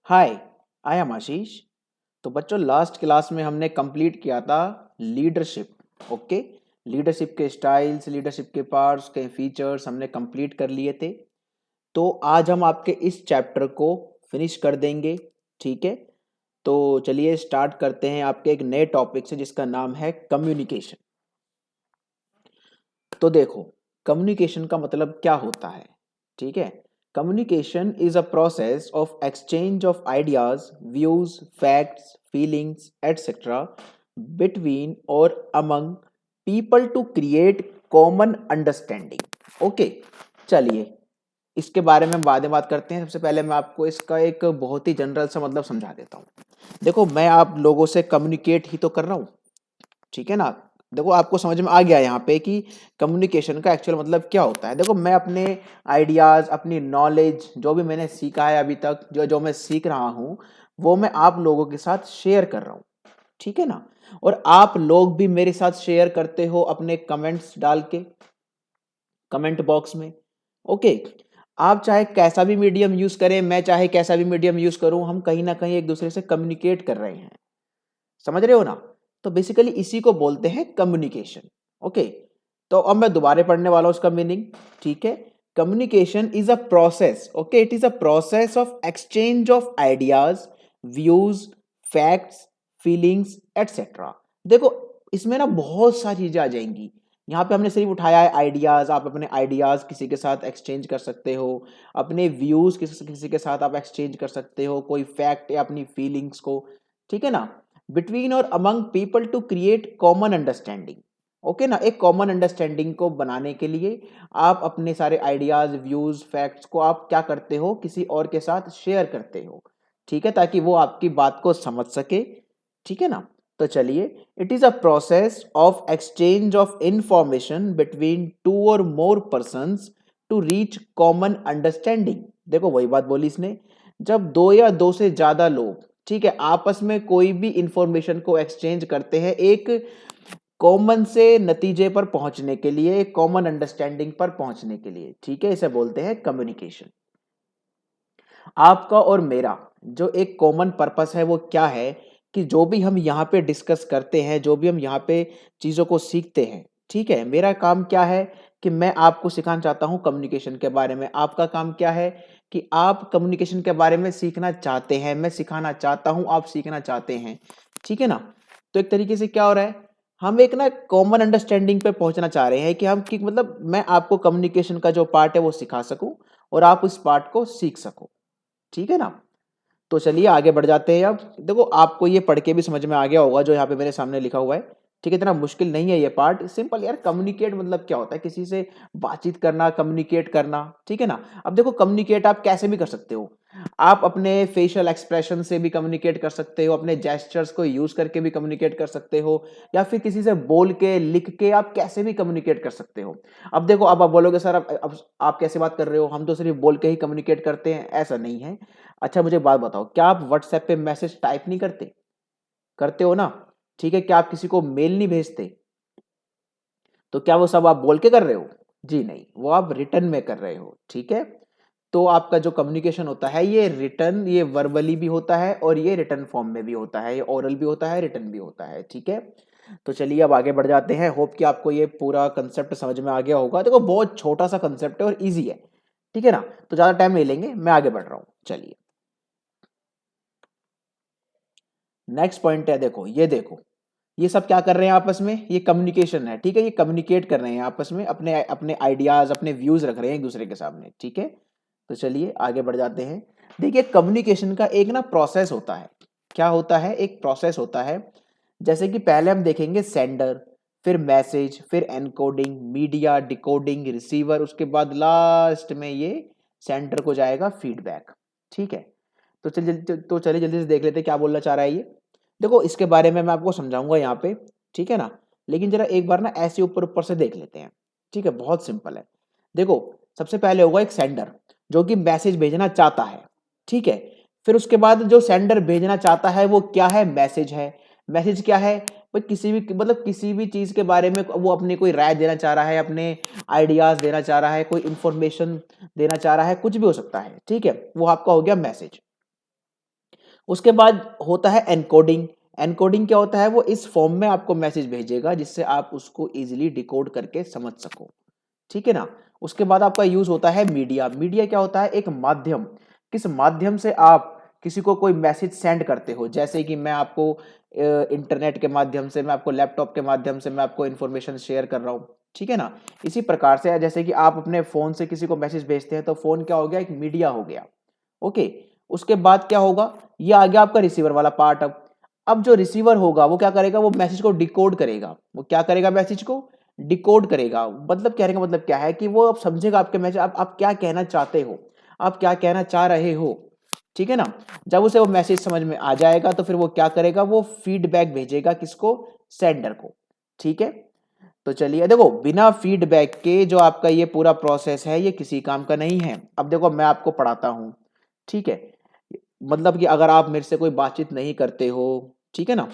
Hi, I am आशीष। तो बच्चों last class में हमने कंप्लीट किया था लीडरशिप। ओके, लीडरशिप के स्टाइल्स, लीडरशिप के पार्ट्स के फीचर्स हमने कंप्लीट कर लिए थे। तो आज हम आपके इस चैप्टर को फिनिश कर देंगे। ठीक है, तो चलिए स्टार्ट करते हैं आपके एक नए टॉपिक से जिसका नाम है कम्युनिकेशन। तो देखो, कम्युनिकेशन का मतलब क्या होता है। ठीक है, communication is a process of exchange of ideas, views, facts, feelings etcetera between और among people to create common understanding. Okay, चलिए इसके बारे में हम बाद में बात करते हैं। सबसे पहले मैं आपको इसका एक बहुत ही जनरल सा मतलब समझा देता हूँ। देखो, मैं आप लोगों से कम्युनिकेट ही तो कर रहा हूँ, ठीक है ना। देखो, आपको समझ में आ गया यहाँ पे कि कम्युनिकेशन का एक्चुअल मतलब क्या होता है। देखो, मैं अपने आइडियाज, अपनी नॉलेज, जो भी मैंने सीखा है अभी तक, जो जो मैं सीख रहा हूँ, वो मैं आप लोगों के साथ शेयर कर रहा हूँ, ठीक है ना। और आप लोग भी मेरे साथ शेयर करते हो अपने कमेंट्स डाल के कमेंट बॉक्स में। ओके, आप चाहे कैसा भी मीडियम यूज करें, मैं चाहे कैसा भी मीडियम यूज करूं, हम कहीं ना कहीं एक दूसरे से कम्युनिकेट कर रहे हैं। समझ रहे हो ना। तो बेसिकली इसी को बोलते हैं कम्युनिकेशन। ओके, तो अब मैं दोबारा पढ़ने वाला हूं उसका मीनिंग। ठीक है, communication is a process, okay, it is a process of exchange of ideas, views, facts, feelings etcetera. देखो, इसमें ना बहुत सारी चीजें आ जाएंगी। यहाँ पे हमने सिर्फ उठाया है आइडियाज। आप अपने आइडियाज किसी के साथ एक्सचेंज कर सकते हो, अपने व्यूज किसी किसी के साथ आप एक्सचेंज कर सकते हो, कोई फैक्ट या अपनी फीलिंग्स को, ठीक है ना, बिटवीन और among people to create common understanding. Okay ना, एक कॉमन अंडरस्टैंडिंग को बनाने के लिए आप अपने सारे आइडियाज, व्यूज, फैक्ट्स को आप क्या करते हो, किसी और के साथ शेयर करते हो, ठीक है, ताकि वो आपकी बात को समझ सके, ठीक है ना। तो चलिए, it is a process of exchange of information between two और more persons to reach common understanding. देखो, वही बात बोली इसने। जब दो या दो से ज्यादा लोग, ठीक है, आपस में कोई भी इंफॉर्मेशन को एक्सचेंज करते हैं एक कॉमन से नतीजे पर पहुंचने के लिए, एक कॉमन अंडरस्टैंडिंग पर पहुंचने के लिए, ठीक है, इसे बोलते हैं कम्युनिकेशन। आपका और मेरा जो एक कॉमन पर्पस है वो क्या है, कि जो भी हम यहाँ पे डिस्कस करते हैं, जो भी हम यहाँ पे चीज़ों को सीखते हैं, ठीक है, मेरा काम क्या है कि मैं आपको सिखाना चाहता हूँ कम्युनिकेशन के बारे में। आपका काम क्या है कि आप कम्युनिकेशन के बारे में सीखना चाहते हैं, मैं सिखाना चाहता हूँ, आप सीखना चाहते हैं, ठीक है ना। तो एक तरीके से क्या हो रहा है, हम एक ना कॉमन अंडरस्टैंडिंग पे पहुंचना चाह रहे हैं कि हम कि मतलब मैं आपको कम्युनिकेशन का जो पार्ट है वो सिखा सकूं और आप उस पार्ट को सीख सको, ठीक है ना। तो चलिए आगे बढ़ जाते हैं। अब देखो, आपको ये पढ़ के भी समझ में आ गया होगा जो यहाँ पे मेरे सामने लिखा हुआ है, ठीक है, इतना मुश्किल नहीं है ये पार्ट, सिंपल यार। कम्युनिकेट मतलब क्या होता है, किसी से बातचीत करना, कम्युनिकेट करना, ठीक है ना। अब देखो, कम्युनिकेट आप कैसे भी कर सकते हो। आप अपने फेशियल एक्सप्रेशन से भी कम्युनिकेट कर सकते हो, अपने जेस्चर्स को यूज करके भी कम्युनिकेट कर सकते हो, या फिर किसी से बोल के, लिख के, आप कैसे भी कम्युनिकेट कर सकते हो। अब देखो, अब आप बोलोगे सर अब आप कैसे बात कर रहे हो, हम तो सिर्फ बोल के ही कम्युनिकेट करते हैं, ऐसा नहीं है। अच्छा, मुझे बात बताओ, क्या आप व्हाट्सएप पे मैसेज टाइप नहीं करते? करते हो ना, ठीक है। क्या आप किसी को मेल नहीं भेजते? तो क्या वो सब आप बोल के कर रहे हो? जी नहीं, वो आप रिटर्न में कर रहे हो, ठीक है। तो आपका जो कम्युनिकेशन होता है ये रिटर्न, ये वर्बली भी होता है और ये रिटर्न फॉर्म में भी होता है, ये ओरल भी होता है, रिटर्न भी होता है, ठीक है। तो चलिए अब आगे बढ़ जाते हैं। होप कि आपको ये पूरा कंसेप्ट समझ में आ गया होगा। देखो, बहुत छोटा सा कंसेप्ट है और इजी है, ठीक है ना। तो ज्यादा टाइम नहीं लेंगे, मैं आगे बढ़ रहा हूं। चलिए, नेक्स्ट पॉइंट है, देखो ये देखो, ये सब क्या कर रहे हैं आपस में, ये कम्युनिकेशन है, ठीक है, ये कम्युनिकेट कर रहे हैं आपस में, अपने अपने आइडियाज, अपने व्यूज रख रहे हैं एक दूसरे के सामने, ठीक है। तो चलिए आगे बढ़ जाते हैं। देखिए, कम्युनिकेशन का एक ना प्रोसेस होता है। क्या होता है? एक प्रोसेस होता है। जैसे कि पहले हम देखेंगे सेंडर, फिर मैसेज, फिर एनकोडिंग, मीडिया, डिकोडिंग, रिसीवर, उसके बाद लास्ट में ये सेंडर को जाएगा फीडबैक, ठीक है। तो चलिए जल्दी से देख लेते हैं क्या बोलना चाह रहा है ये। देखो, इसके बारे में मैं आपको समझाऊंगा यहाँ पे, ठीक है ना। लेकिन जरा एक बार ना ऐसे ऊपर ऊपर से देख लेते हैं, ठीक है, बहुत सिंपल है। देखो, सबसे पहले होगा एक सेंडर जो कि मैसेज भेजना चाहता है, ठीक है। फिर उसके बाद जो सेंडर भेजना चाहता है वो क्या है? मैसेज है। मैसेज क्या है भाई? किसी भी मतलब किसी भी चीज के बारे में वो अपने कोई राय देना चाह रहा है, अपने आइडियाज देना चाह रहा है, कोई इंफॉर्मेशन देना चाह रहा है, कुछ भी हो सकता है, ठीक है, वो आपका हो गया मैसेज। उसके बाद होता है एनकोडिंग। एनकोडिंग क्या होता है, वो इस फॉर्म में आपको मैसेज भेजेगा जिससे आप उसको इजीली डिकोड करके समझ सको, ठीक है ना। उसके बाद आपका यूज होता है मीडिया। मीडिया क्या होता है, एक माध्यम, किस माध्यम से आप किसी को कोई मैसेज सेंड करते हो। जैसे कि मैं आपको इंटरनेट के माध्यम से, मैं आपको लैपटॉप के माध्यम से मैं आपको इन्फॉर्मेशन शेयर कर रहा हूँ, ठीक है ना। इसी प्रकार से जैसे कि आप अपने फोन से किसी को मैसेज भेजते हैं तो फोन क्या हो गया, एक मीडिया हो गया। ओके, उसके बाद क्या होगा, ये आ गया आपका रिसीवर वाला पार्ट। अब जो रिसीवर होगा वो क्या करेगा, वो मैसेज को डिकोड करेगा। वो क्या करेगा, मैसेज को डिकोड करेगा। मतलब कहने का मतलब क्या है कि वो अब समझेगा आपके मैसेज, आप क्या कहना चाहते हो, आप क्या कहना चाह रहे हो, ठीक है ना। जब उसे वो मैसेज समझ में आ जाएगा तो फिर वो क्या करेगा, वो फीडबैक भेजेगा किसको, सेंडर को, ठीक है। तो चलिए देखो, बिना फीडबैक के जो आपका ये पूरा प्रोसेस है ये किसी काम का नहीं है। अब देखो मैं आपको पढ़ाता हूं, ठीक है, मतलब कि अगर आप मेरे से कोई बातचीत नहीं करते हो, ठीक है ना,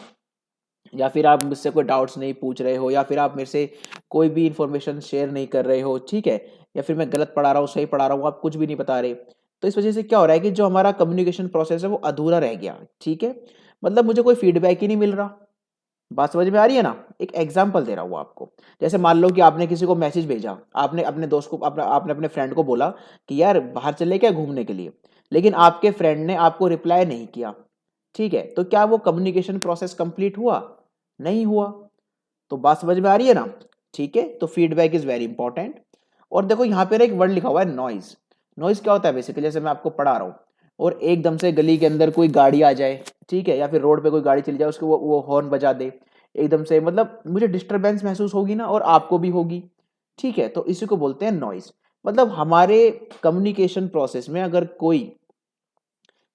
या फिर आप मुझसे कोई डाउट्स नहीं पूछ रहे हो, या फिर आप मेरे से कोई भी इंफॉर्मेशन शेयर नहीं कर रहे हो, ठीक है, या फिर मैं गलत पढ़ा रहा हूँ सही पढ़ा रहा हूँ आप कुछ भी नहीं बता रहे, तो इस वजह से क्या हो रहा है कि जो हमारा कम्युनिकेशन प्रोसेस है वो अधूरा रह गया, ठीक है। मतलब मुझे कोई फीडबैक ही नहीं मिल रहा। बात समझ में आ रही है ना। एक एग्जांपल दे रहा हूँ आपको। जैसे मान लो कि आपने किसी को मैसेज भेजा, आपने अपने दोस्त को, आपने अपने फ्रेंड को बोला कि यार बाहर चले क्या घूमने के लिए, लेकिन आपके फ्रेंड ने आपको रिप्लाई नहीं किया, ठीक है, तो क्या वो कम्युनिकेशन प्रोसेस कंप्लीट हुआ, नहीं हुआ। तो बात समझ में आ रही है ना, ठीक है। तो फीडबैक इज वेरी इंपॉर्टेंट। और देखो यहाँ पे एक वर्ड लिखा हुआ है नॉइज। नॉइज क्या होता है, बेसिकली जैसे मैं आपको पढ़ा रहा हूँ और एकदम से गली के अंदर कोई गाड़ी आ जाए, ठीक है, या फिर रोड पे कोई गाड़ी चली जाए, उसको वो हॉर्न बजा दे एकदम से, मतलब मुझे डिस्टरबेंस महसूस होगी ना, और आपको भी होगी, ठीक है। तो इसी को बोलते हैं नॉइज। मतलब हमारे कम्युनिकेशन प्रोसेस में अगर कोई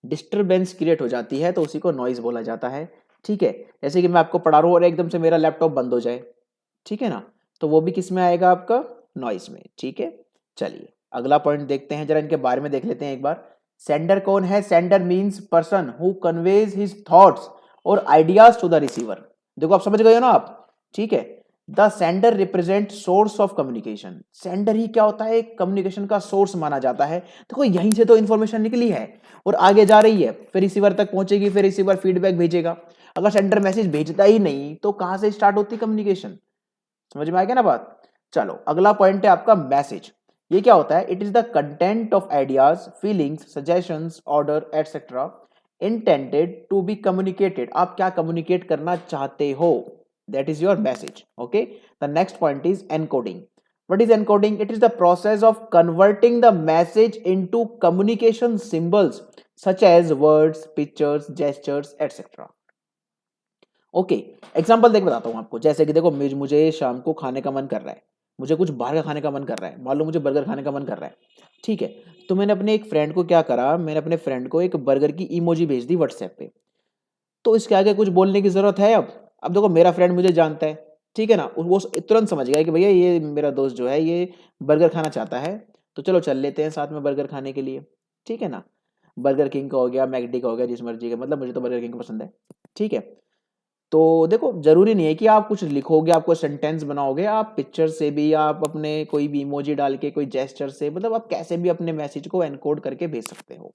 डिस्टरबेंस क्रिएट हो जाती है तो उसी को नॉइज बोला जाता है, ठीक है। जैसे कि मैं आपको पढ़ा रहा हूँ और एकदम से मेरा लैपटॉप बंद हो जाए, ठीक है ना, तो वो भी किस में आएगा, आपका नॉइज में, ठीक है। चलिए अगला पॉइंट देखते हैं, जरा इनके बारे में देख लेते हैं एक बार। सेंडर कौन है, sender means person who conveys his thoughts और आइडियाज टू द रिसीवर। देखो आप समझ गए हो ना आप, ठीक है। The sender represent source of communication. Sender ही क्या होता है, कम्युनिकेशन का सोर्स माना जाता है। देखो यहीं से तो इंफॉर्मेशन निकली है और आगे जा रही है, फिर रिसीवर तक पहुंचेगी, फिर रिसीवर फीडबैक भेजेगा। अगर सेंडर मैसेज भेजता ही नहीं तो कहां से स्टार्ट होती कम्युनिकेशन। समझ में आ गया ना बात। चलो अगला पॉइंट है आपका मैसेज। ये क्या होता है, it is the content of ideas, feelings, suggestions, order etcetera intended to be communicated. आप क्या कम्युनिकेट करना चाहते हो, that is your message, okay. The next point is encoding. What is encoding? It is the process of converting the message into communication symbols such as words, pictures, gestures, etc. Okay, example देख बताता हूँ आपको। जैसे कि देखो मुझे शाम को खाने का मन कर रहा है, मुझे कुछ बाहर का खाने का मन कर रहा है, मान लो मुझे बर्गर खाने का मन कर रहा है, ठीक है। तो मैंने अपने एक फ्रेंड को क्या करा, मैंने अपने फ्रेंड को एक बर्गर की इमोजी भेज दी व्हाट्सएप पे। तो इसके आगे कुछ बोलने की जरूरत है अब देखो मेरा फ्रेंड मुझे जानता है, ठीक है ना, वो तुरंत समझ गया कि भैया ये मेरा दोस्त जो है ये बर्गर खाना चाहता है, तो चलो चल लेते हैं साथ में बर्गर खाने के लिए, ठीक है ना। बर्गर किंग का हो गया, मैकडी का हो गया, जिस मर्जी का, मतलब मुझे तो बर्गर किंग पसंद है, ठीक है। तो देखो जरूरी नहीं है कि आप कुछ लिखोगे, आप कोई सेंटेंस बनाओगे, आप पिक्चर से भी, आप अपने कोई भी इमोजी डाल के, कोई जेस्चर से, मतलब आप कैसे भी अपने मैसेज को एनकोड करके भेज सकते हो।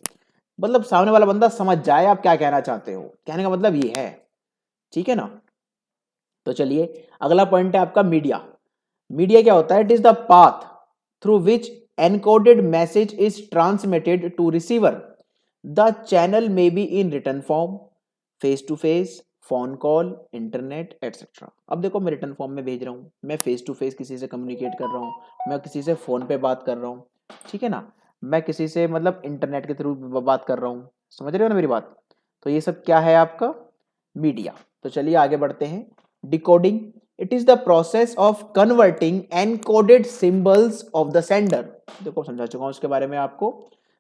मतलब सामने वाला बंदा समझ जाए आप क्या कहना चाहते हो, कहने का मतलब ये है, ठीक है ना। तो चलिए अगला पॉइंट है आपका मीडिया। मीडिया क्या होता है, it is the path through which encoded message is transmitted to receiver. The channel may be in written form, face to face, phone call, internet etcetera. अब देखो मैं रिटर्न फॉर्म में भेज रहा हूँ, मैं फेस टू फेस किसी से कम्युनिकेट कर रहा हूँ, मैं किसी से फोन पे बात कर रहा हूँ, ठीक है ना, मैं किसी से मतलब इंटरनेट के थ्रू बात कर रहा हूँ। समझ रहे हो ना मेरी बात। तो ये सब क्या है आपका मीडिया। तो चलिए आगे बढ़ते हैं। Decoding, it is the process of converting encoded symbols of the sender. देखो समझा चुका हूं इसके बारे में आपको।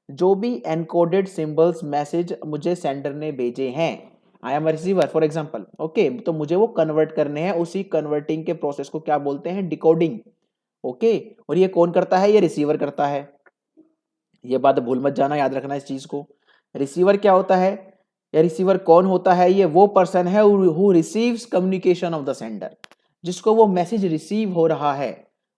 जो भी एनकोडेड सिंबल्स मैसेज मुझे सेंडर ने भेजे हैं, I am receiver for example, okay, तो मुझे वो कन्वर्ट करने हैं, उसी कन्वर्टिंग के प्रोसेस को क्या बोलते हैं, डिकोडिंग, ओके। और ये कौन करता है, ये रिसीवर करता है। ये बात भूल मत जाना, याद रखना इस चीज को। रिसीवर क्या होता है, या रिसीवर कौन होता है, ये वो पर्सन है who receives communication of the sender, जिसको वो मैसेज रिसीव हो रहा है,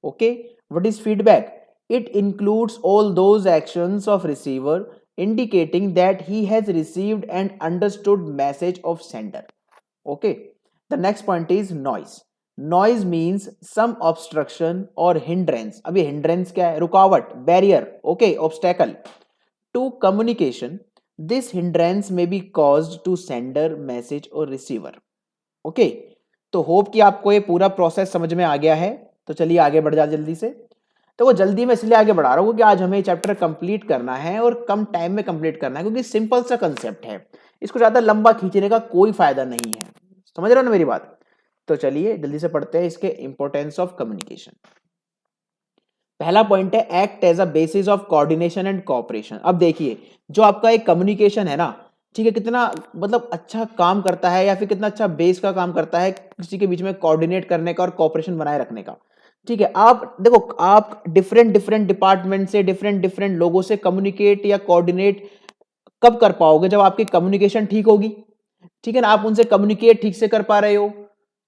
okay. What is feedback, it includes all those actions of receiver indicating that he has received and understood message of sender. Okay, the next point is noise. Noise means some obstruction or hindrance. अभी hindrance क्या है? रुकावट, barrier, okay, obstacle to communication. This hindrance may be caused to sender, message or receiver. Okay, तो hope कि आपको ये पूरा process समझ में आ गया है। तो चलिए आगे बढ़ जा जल्दी से। तो वो जल्दी में इसलिए आगे बढ़ा रहा हूँ क्योंकि आज हमें चैप्टर कंप्लीट करना है और कम टाइम में कंप्लीट करना है, क्योंकि सिंपल सा कंसेप्ट है, इसको ज्यादा लंबा खींचने का कोई फायदा नहीं है। समझ रहे हो ना मेरी बात? तो चलिए जल्दी से पढ़ते हैं इसके इंपॉर्टेंस ऑफ कम्युनिकेशन। पहला पॉइंट है act as a basis of coordination and cooperation. अब देखिए जो आपका एक कम्युनिकेशन है ना, ठीक है, कितना मतलब अच्छा काम करता है या फिर कितना अच्छा बेस का काम करता है किसी के बीच में कोऑर्डिनेट करने का और कोऑपरेशन बनाए रखने का। ठीक है, आप देखो आप डिफरेंट डिफरेंट डिपार्टमेंट से डिफरेंट डिफरेंट लोगों से कम्युनिकेट या कोऑर्डिनेट कब कर पाओगे? जब आपकी कम्युनिकेशन ठीक होगी। ठीक है ना, आप उनसे कम्युनिकेट ठीक से कर पा रहे हो,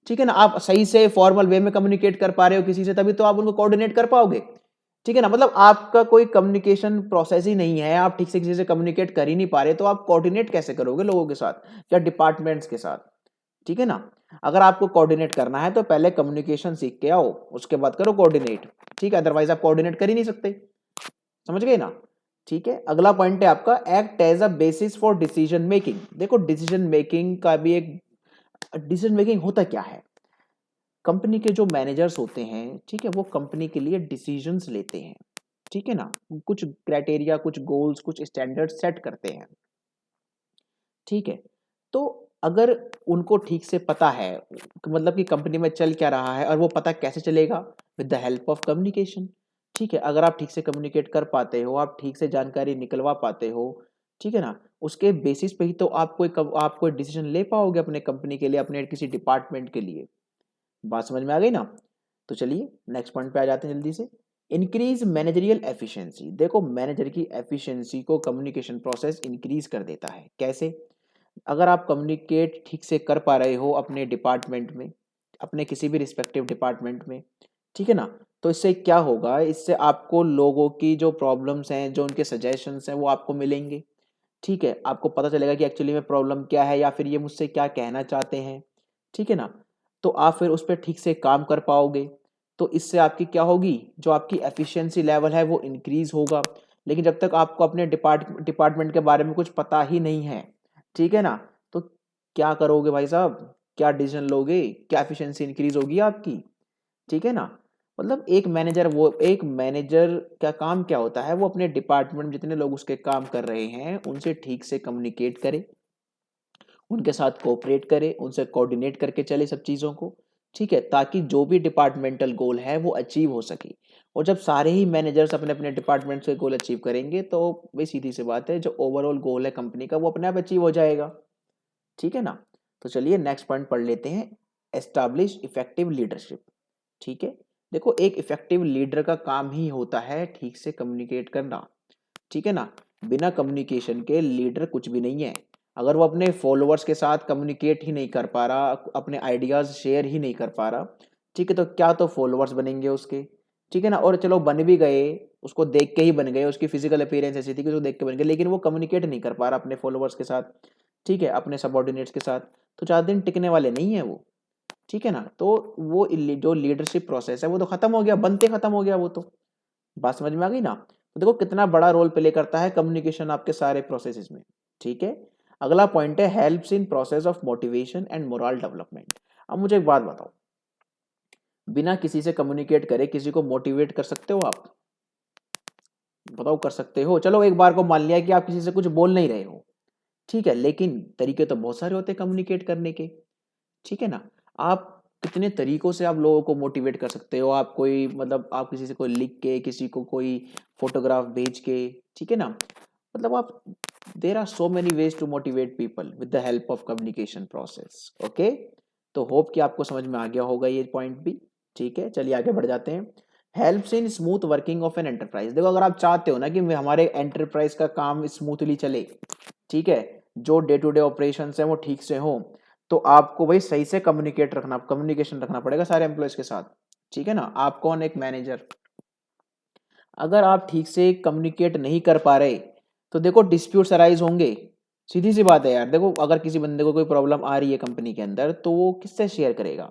ठीक है ना, आप सही से फॉर्मल वे में कम्युनिकेट कर पा रहे हो किसी से, तभी तो आप उनको कोऑर्डिनेट कर पाओगे। ठीक है ना, मतलब आपका कोई कम्युनिकेशन प्रोसेस ही नहीं है, आप ठीक से किसी से कम्युनिकेट कर ही नहीं पा रहे, तो आप कोऑर्डिनेट कैसे करोगे लोगों के साथ या डिपार्टमेंट्स के साथ? ठीक है ना, अगर आपको कोऑर्डिनेट करना है तो पहले कम्युनिकेशन सीख के आओ, उसके बाद करो कोऑर्डिनेट। ठीक है, अदरवाइज आप कोऑर्डिनेट कर ही नहीं सकते। समझ गए ना? ठीक है, अगला पॉइंट है आपका act as a basis for decision making. देखो डिसीजन मेकिंग का भी एक, डिसीजन मेकिंग होता क्या है? कंपनी के जो मैनेजर्स होते हैं, ठीक है, वो कंपनी के लिए डिसीजंस लेते हैं। ठीक है ना, कुछ क्राइटेरिया, कुछ गोल्स, कुछ स्टैंडर्ड सेट करते हैं। ठीक है, तो अगर उनको ठीक से पता है, मतलब कि कंपनी में चल क्या रहा है, और वो पता कैसे चलेगा? With the help of communication. ठीक है, अगर आप ठीक से कम्युनिकेट कर पाते हो, आप ठीक से जानकारी निकलवा पाते हो, ठीक है ना, उसके बेसिस पे ही तो आप कोई डिसीजन ले पाओगे अपने कंपनी के लिए, अपने किसी डिपार्टमेंट के लिए। बात समझ में आ गई ना? तो चलिए नेक्स्ट पॉइंट पे आ जाते हैं जल्दी से। Increase managerial efficiency. देखो मैनेजर की एफिशिएंसी को कम्युनिकेशन प्रोसेस इंक्रीज कर देता है। कैसे? अगर आप कम्युनिकेट ठीक से कर पा रहे हो अपने डिपार्टमेंट में, अपने किसी भी रिस्पेक्टिव डिपार्टमेंट में, ठीक है ना, तो इससे क्या होगा? इससे आपको लोगों की जो प्रॉब्लम्स हैं, जो उनके सजेशंस हैं, वो आपको मिलेंगे। ठीक है, आपको पता चलेगा कि एक्चुअली में प्रॉब्लम क्या है या फिर ये मुझसे क्या कहना चाहते हैं। ठीक है ना, तो आप फिर उस पर ठीक से काम कर पाओगे। तो इससे आपकी क्या होगी? जो आपकी एफिशिएंसी लेवल है वो इंक्रीज होगा। लेकिन जब तक आपको अपने डिपार्टमेंट के बारे में कुछ पता ही नहीं है, ठीक है ना, तो क्या करोगे भाई साहब? क्या डिसीजन लोगे? क्या एफिशिएंसी इंक्रीज होगी आपकी? ठीक है ना, मतलब एक मैनेजर का काम क्या होता है? वो अपने डिपार्टमेंट में जितने लोग उसके काम कर रहे हैं उनसे ठीक से कम्युनिकेट करे, उनके साथ कोऑपरेट करे, उनसे कोऑर्डिनेट करके चले सब चीज़ों को। ठीक है, ताकि जो भी डिपार्टमेंटल गोल है वो अचीव हो सके। और जब सारे ही मैनेजर्स अपने अपने डिपार्टमेंट के गोल अचीव करेंगे तो वही सीधी सी बात है, जो ओवरऑल गोल है कंपनी का वो अपने आप अचीव हो जाएगा। ठीक है ना, तो चलिए नेक्स्ट पॉइंट पढ़ लेते हैं, एस्टैब्लिश इफेक्टिव लीडरशिप। ठीक है, देखो एक इफेक्टिव लीडर का काम ही होता है ठीक से कम्युनिकेट करना। ठीक है ना, बिना कम्युनिकेशन के लीडर कुछ भी नहीं है। अगर वो अपने फॉलोअर्स के साथ कम्युनिकेट ही नहीं कर पा रहा, अपने आइडियाज शेयर ही नहीं कर पा रहा, ठीक है, तो क्या तो फॉलोअर्स बनेंगे उसके? ठीक है ना, और चलो बन भी गए, उसको देख के ही बन गए, उसकी फिजिकल अपीयरेंस ऐसी थी कि उसको देख के बन गए, लेकिन वो कम्युनिकेट नहीं कर पा रहा अपने फॉलोअर्स के साथ, ठीक है, अपने सबॉर्डिनेट्स के साथ, तो ज़्यादा दिन टिकने वाले नहीं है वो। ठीक है ना, तो वो जो लीडरशिप प्रोसेस है वो तो खत्म हो गया, बनते खत्म हो गया वो तो। बात समझ में आ गई ना? तो देखो कितना बड़ा रोल प्ले करता है कम्युनिकेशन आपके सारे प्रोसेसेस में। ठीक है, अगला पॉइंट है helps in process of motivation and moral development. अब मुझे एक बात बताओ, बिना किसी से कम्युनिकेट करे किसी को मोटिवेट कर सकते हो आप? बताओ, कर सकते हो? चलो एक बार को मान लिया कि आप किसी से कुछ बोल नहीं रहे हो, ठीक है, लेकिन तरीके तो बहुत सारे होते हैं कम्युनिकेट करने के। ठीक है ना, आप कितने तरीकों से आप लोगों को मोटिवेट कर सकते हो। आप कोई मतलब आप किसी से कोई लिख के, किसी को कोई फोटोग्राफ भेज के, ठीक है ना, मतलब आप, there are so many ways to motivate people with the help of communication process. Okay, तो होप कि आपको समझ में आ गया होगा ये पॉइंट भी। ठीक है, चलिए आगे बढ़ जाते हैं। Helps in smooth working of an enterprise. देखो अगर आप चाहते हो ना कि हमारे एंटरप्राइज का काम स्मूथली चले, ठीक है, जो डे टू डे ऑपरेशन है वो ठीक से हो, तो आपको भाई सही से कम्युनिकेशन रखना पड़ेगा सारे एम्प्लॉयज के साथ। ठीक है ना, आप कौन? एक मैनेजर। अगर आप ठीक से कम्युनिकेट नहीं कर पा रहे, तो देखो डिस्प्यूट्स अराइज होंगे, सीधी सी बात है यार। देखो अगर किसी बंदे को कोई प्रॉब्लम आ रही है कंपनी के अंदर, तो वो किससे शेयर करेगा?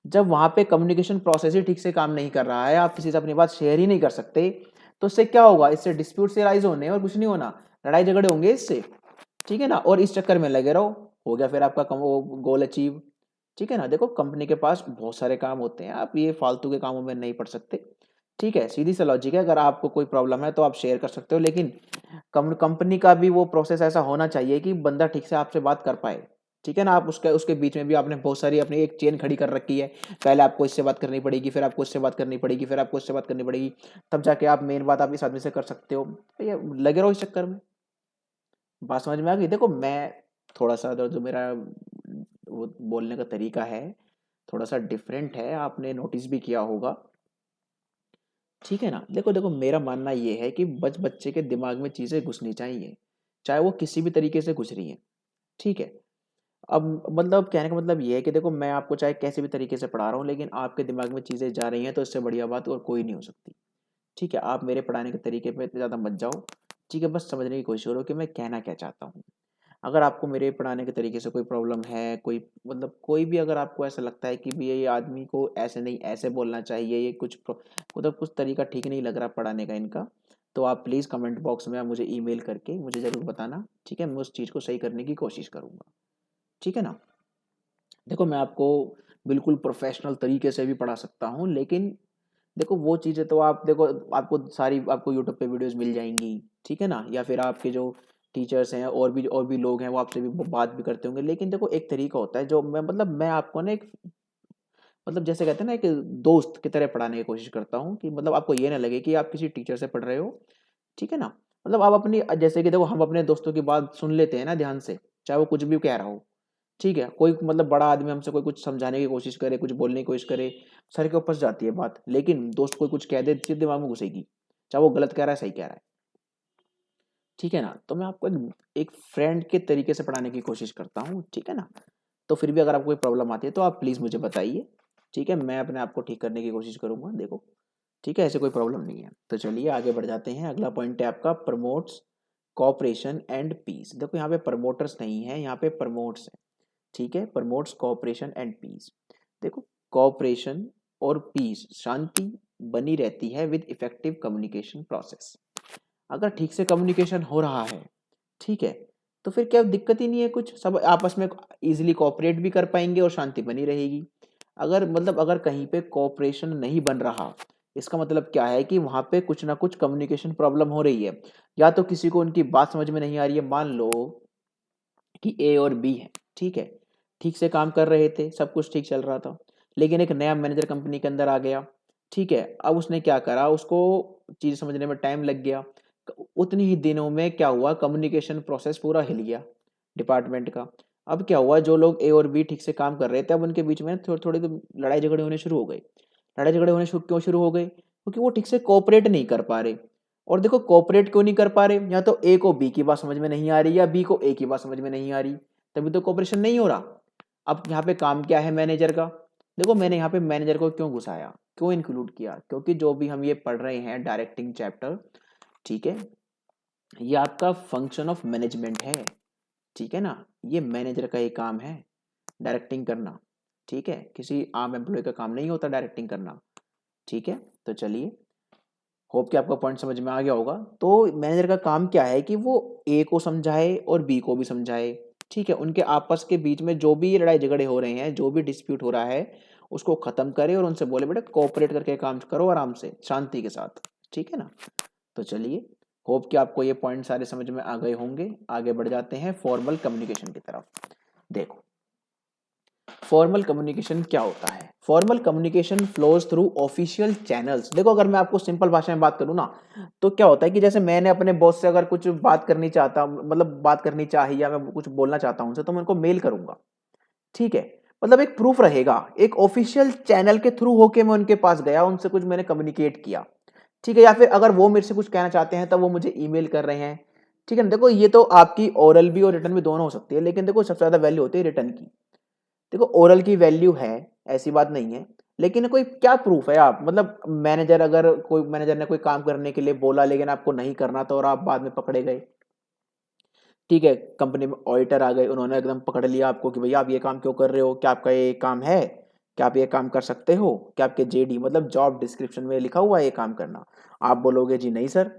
जब वहाँ पे कम्युनिकेशन प्रोसेस ही ठीक से काम नहीं कर रहा है, आप किसी से अपनी बात शेयर ही नहीं कर सकते, तो इससे क्या होगा? इससे डिस्प्यूट से राइज होने और कुछ नहीं होना, लड़ाई झगड़े होंगे इससे, ठीक है ना? और इस चक्कर में लगे रहो, हो गया फिर आपका गोल अचीव, ठीक है ना? देखो कंपनी के पास बहुत सारे काम होते हैं, आप ये फालतू के कामों में नहीं पड़ सकते, ठीक है? सीधी सा लॉजिक है, अगर आपको कोई प्रॉब्लम है तो आप शेयर कर सकते हो, लेकिन कंपनी का भी वो प्रोसेस ऐसा होना चाहिए कि बंदा ठीक से आपसे बात कर पाए, ठीक है ना? आप उसके उसके बीच में भी आपने बहुत सारी अपनी एक चेन खड़ी कर रखी है, पहले आपको इससे बात करनी पड़ेगी, फिर आपको इससे बात करनी पड़ेगी, फिर आपको इससे बात करनी पड़ेगी, तब जाके आप मेन बात आप इस आदमी से कर सकते हो। तो ये लगे रहो इस चक्कर में। बात समझ में आ गई? देखो मैं थोड़ा सा जो मेरा वो बोलने का तरीका है थोड़ा सा डिफरेंट है, आपने नोटिस भी किया होगा, ठीक है ना? देखो देखो मेरा मानना ये है कि बच्चे के दिमाग में चीजें घुसनी चाहिए, चाहे वो किसी भी तरीके से घुस रही है, ठीक है? अब मतलब कहने का मतलब ये है कि देखो मैं आपको चाहे कैसे भी तरीके से पढ़ा रहा हूँ, लेकिन आपके दिमाग में चीज़ें जा रही हैं तो इससे बढ़िया बात और कोई नहीं हो सकती, ठीक है? आप मेरे पढ़ाने के तरीके पे इतना ज़्यादा मत जाओ, ठीक है? बस समझने की कोशिश करो कि मैं कहना क्या चाहता हूँ। अगर आपको मेरे पढ़ाने के तरीके से कोई प्रॉब्लम है, कोई मतलब कोई भी अगर आपको ऐसा लगता है कि भई ये आदमी को ऐसे नहीं ऐसे बोलना चाहिए, ये मतलब कुछ तरीका ठीक नहीं लग रहा पढ़ाने का इनका, तो आप प्लीज़ कमेंट बॉक्स में आप मुझे ईमेल करके मुझे ज़रूर बताना, ठीक है? मैं उस चीज़ को सही करने की कोशिश करूँगा, ठीक है ना? देखो मैं आपको बिल्कुल प्रोफेशनल तरीके से भी पढ़ा सकता हूँ, लेकिन देखो वो चीज़ें तो आप देखो आपको यूट्यूब पे वीडियोस मिल जाएंगी, ठीक है ना? या फिर आपके जो टीचर्स हैं और भी लोग हैं वो आपसे भी बात भी करते होंगे, लेकिन देखो एक तरीका होता है जो मैं आपको ना एक मतलब जैसे कहते हैं ना एक दोस्त की तरह पढ़ाने की कोशिश करता हूँ, कि मतलब आपको ये ना लगे कि आप किसी टीचर से पढ़ रहे हो, ठीक है ना? मतलब आप अपनी जैसे कि देखो हम अपने दोस्तों की बात सुन लेते हैं ना ध्यान से, चाहे वो कुछ भी कह रहा हो, ठीक है? कोई मतलब बड़ा आदमी हमसे कोई कुछ समझाने की कोशिश करे, कुछ बोलने की कोशिश करे, सर के ऊपर से जाती है बात, लेकिन दोस्त कोई कुछ कह दे सीधे दिमाग में घुसेगी, चाहे वो गलत कह रहा है, सही कह रहा है, ठीक है ना? तो मैं आपको एक फ्रेंड के तरीके से पढ़ाने की कोशिश करता हूँ, ठीक है ना? तो फिर भी अगर आपको कोई प्रॉब्लम आती है तो आप प्लीज़ मुझे बताइए, ठीक है? मैं अपने आप को ठीक करने की कोशिश करूँगा, देखो, ठीक है? ऐसे कोई प्रॉब्लम नहीं है। तो चलिए आगे बढ़ जाते हैं, अगला पॉइंट है आपका प्रमोट्स कोऑपरेशन एंड पीस। देखो यहाँ पे प्रमोटर्स नहीं है, यहाँ पे प्रमोट्स है, ठीक है? Promotes cooperation and peace. देखो कोऑपरेशन और पीस, शांति बनी रहती है विद इफेक्टिव कम्युनिकेशन प्रोसेस। अगर ठीक से कम्युनिकेशन हो रहा है, ठीक है, तो फिर क्या दिक्कत ही नहीं है कुछ, सब आपस में इजीली कोऑपरेट भी कर पाएंगे और शांति बनी रहेगी। अगर कहीं पे कोऑपरेशन नहीं बन रहा, इसका मतलब क्या है कि वहां पे कुछ ना कुछ कम्युनिकेशन प्रॉब्लम हो रही है, या तो किसी को उनकी बात समझ में नहीं आ रही है। मान लो कि ए और बी है, ठीक है, ठीक से काम कर रहे थे, सब कुछ ठीक चल रहा था, लेकिन एक नया मैनेजर कंपनी के अंदर आ गया, ठीक है? अब उसने क्या करा, उसको चीज़ समझने में टाइम लग गया, उतनी ही दिनों में क्या हुआ, कम्युनिकेशन प्रोसेस पूरा हिल गया डिपार्टमेंट का। अब क्या हुआ, जो लोग ए और बी ठीक से काम कर रहे थे, अब उनके बीच में थोड़ी थोड़ी तो लड़ाई झगड़े होने शुरू हो गए। लड़ाई झगड़े क्यों शुरू हो गए? क्योंकि वो ठीक से कोऑपरेट नहीं कर पा रहे। और देखो कोऑपरेट क्यों नहीं कर पा रहे, या तो ए को बी की बात समझ में नहीं आ रही, या बी को ए की बात समझ में नहीं आ रही, तभी तो कोऑपरेशन नहीं हो रहा। अब यहाँ पे काम क्या है मैनेजर का? देखो मैंने यहाँ पे मैनेजर को क्यों घुसाया, क्यों इंक्लूड किया? क्योंकि जो भी हम ये पढ़ रहे हैं डायरेक्टिंग चैप्टर, ठीक है, ये आपका फंक्शन ऑफ मैनेजमेंट है, ठीक है ना? ये मैनेजर का ही काम है डायरेक्टिंग करना, ठीक है? किसी आम एम्प्लॉय का काम नहीं होता डायरेक्टिंग करना, ठीक है? तो चलिए, होप कि आपका पॉइंट समझ में आ गया होगा। तो मैनेजर का काम क्या है कि वो ए को समझाए और बी को भी समझाए, ठीक है? उनके आपस के बीच में जो भी लड़ाई झगड़े हो रहे हैं, जो भी डिस्प्यूट हो रहा है, उसको खत्म करे और उनसे बोले बेटा कोऑपरेट करके काम करो आराम से शांति के साथ, ठीक है ना? तो चलिए, होप कि आपको ये पॉइंट सारे समझ में आ गए होंगे। आगे बढ़ जाते हैं फॉर्मल कम्युनिकेशन की तरफ। देखो फॉर्मल कम्युनिकेशन क्या होता है? Formal communication flows through official channels. देखो अगर मैं आपको सिंपल भाषा में बात करूं ना, तो क्या होता है कि जैसे मैंने अपने बॉस से अगर कुछ बात करनी चाहता, मतलब बात करनी चाहिए, या मैं कुछ बोलना चाहता हूं उनसे, तो मैं उनको मेल करूंगा, ठीक है? मतलब एक प्रूफ रहेगा, एक ऑफिशियल चैनल के थ्रू होके मैं उनके पास गया, उनसे कुछ मैंने कम्युनिकेट किया, ठीक है? या फिर अगर वो मेरे से कुछ कहना चाहते हैं तब वो मुझे ईमेल कर रहे हैं, ठीक है ना? देखो ये तो आपकी ओरल भी और रिटर्न भी दोनों हो सकती है, लेकिन देखो सबसे ज्यादा वैल्यू होती है रिटर्न की। देखो ओरल की वैल्यू है, ऐसी बात नहीं है, लेकिन कोई क्या प्रूफ है? आप मतलब मैनेजर ने कोई काम करने के लिए बोला, लेकिन आपको नहीं करना था और आप बाद में पकड़े गए, ठीक है, कंपनी में ऑडिटर आ गए, उन्होंने एकदम पकड़ लिया आपको कि भैया आप ये काम क्यों कर रहे हो, क्या आपका ये काम है, क्या आप ये काम कर सकते हो, क्या आपके जेडी मतलब जॉब डिस्क्रिप्शन में लिखा हुआ है ये काम करना। आप बोलोगे जी नहीं सर।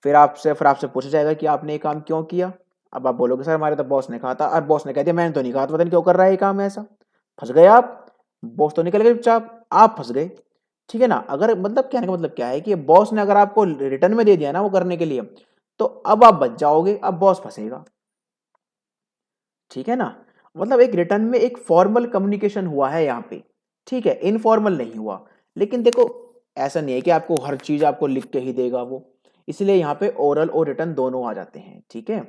फिर आपसे पूछा जाएगा कि आपने ये काम क्यों किया। अब आप बोलोगे सर हमारे तो बॉस ने कहा था, और बॉस ने कह दिया मैंने तो नहीं कहा था, पता नहीं क्यों कर रहा है ये काम ऐसा। फंस गए आप। बॉस तो निकल गए चुपचाप, आप फंस गए। ठीक है ना। अगर मतलब कहने का मतलब क्या है कि बॉस ने अगर आपको रिटर्न में दे दिया ना वो करने के लिए, तो अब आप बच जाओगे, अब बॉस फंसेगा। ठीक है ना। मतलब एक रिटर्न में एक फॉर्मल कम्युनिकेशन हुआ है यहाँ पे। ठीक है, इनफॉर्मल नहीं हुआ। लेकिन देखो, ऐसा नहीं है कि आपको हर चीज आपको लिख के ही देगा वो। इसलिए यहाँ पे ओरल और रिटर्न दोनों आ जाते हैं। ठीक है।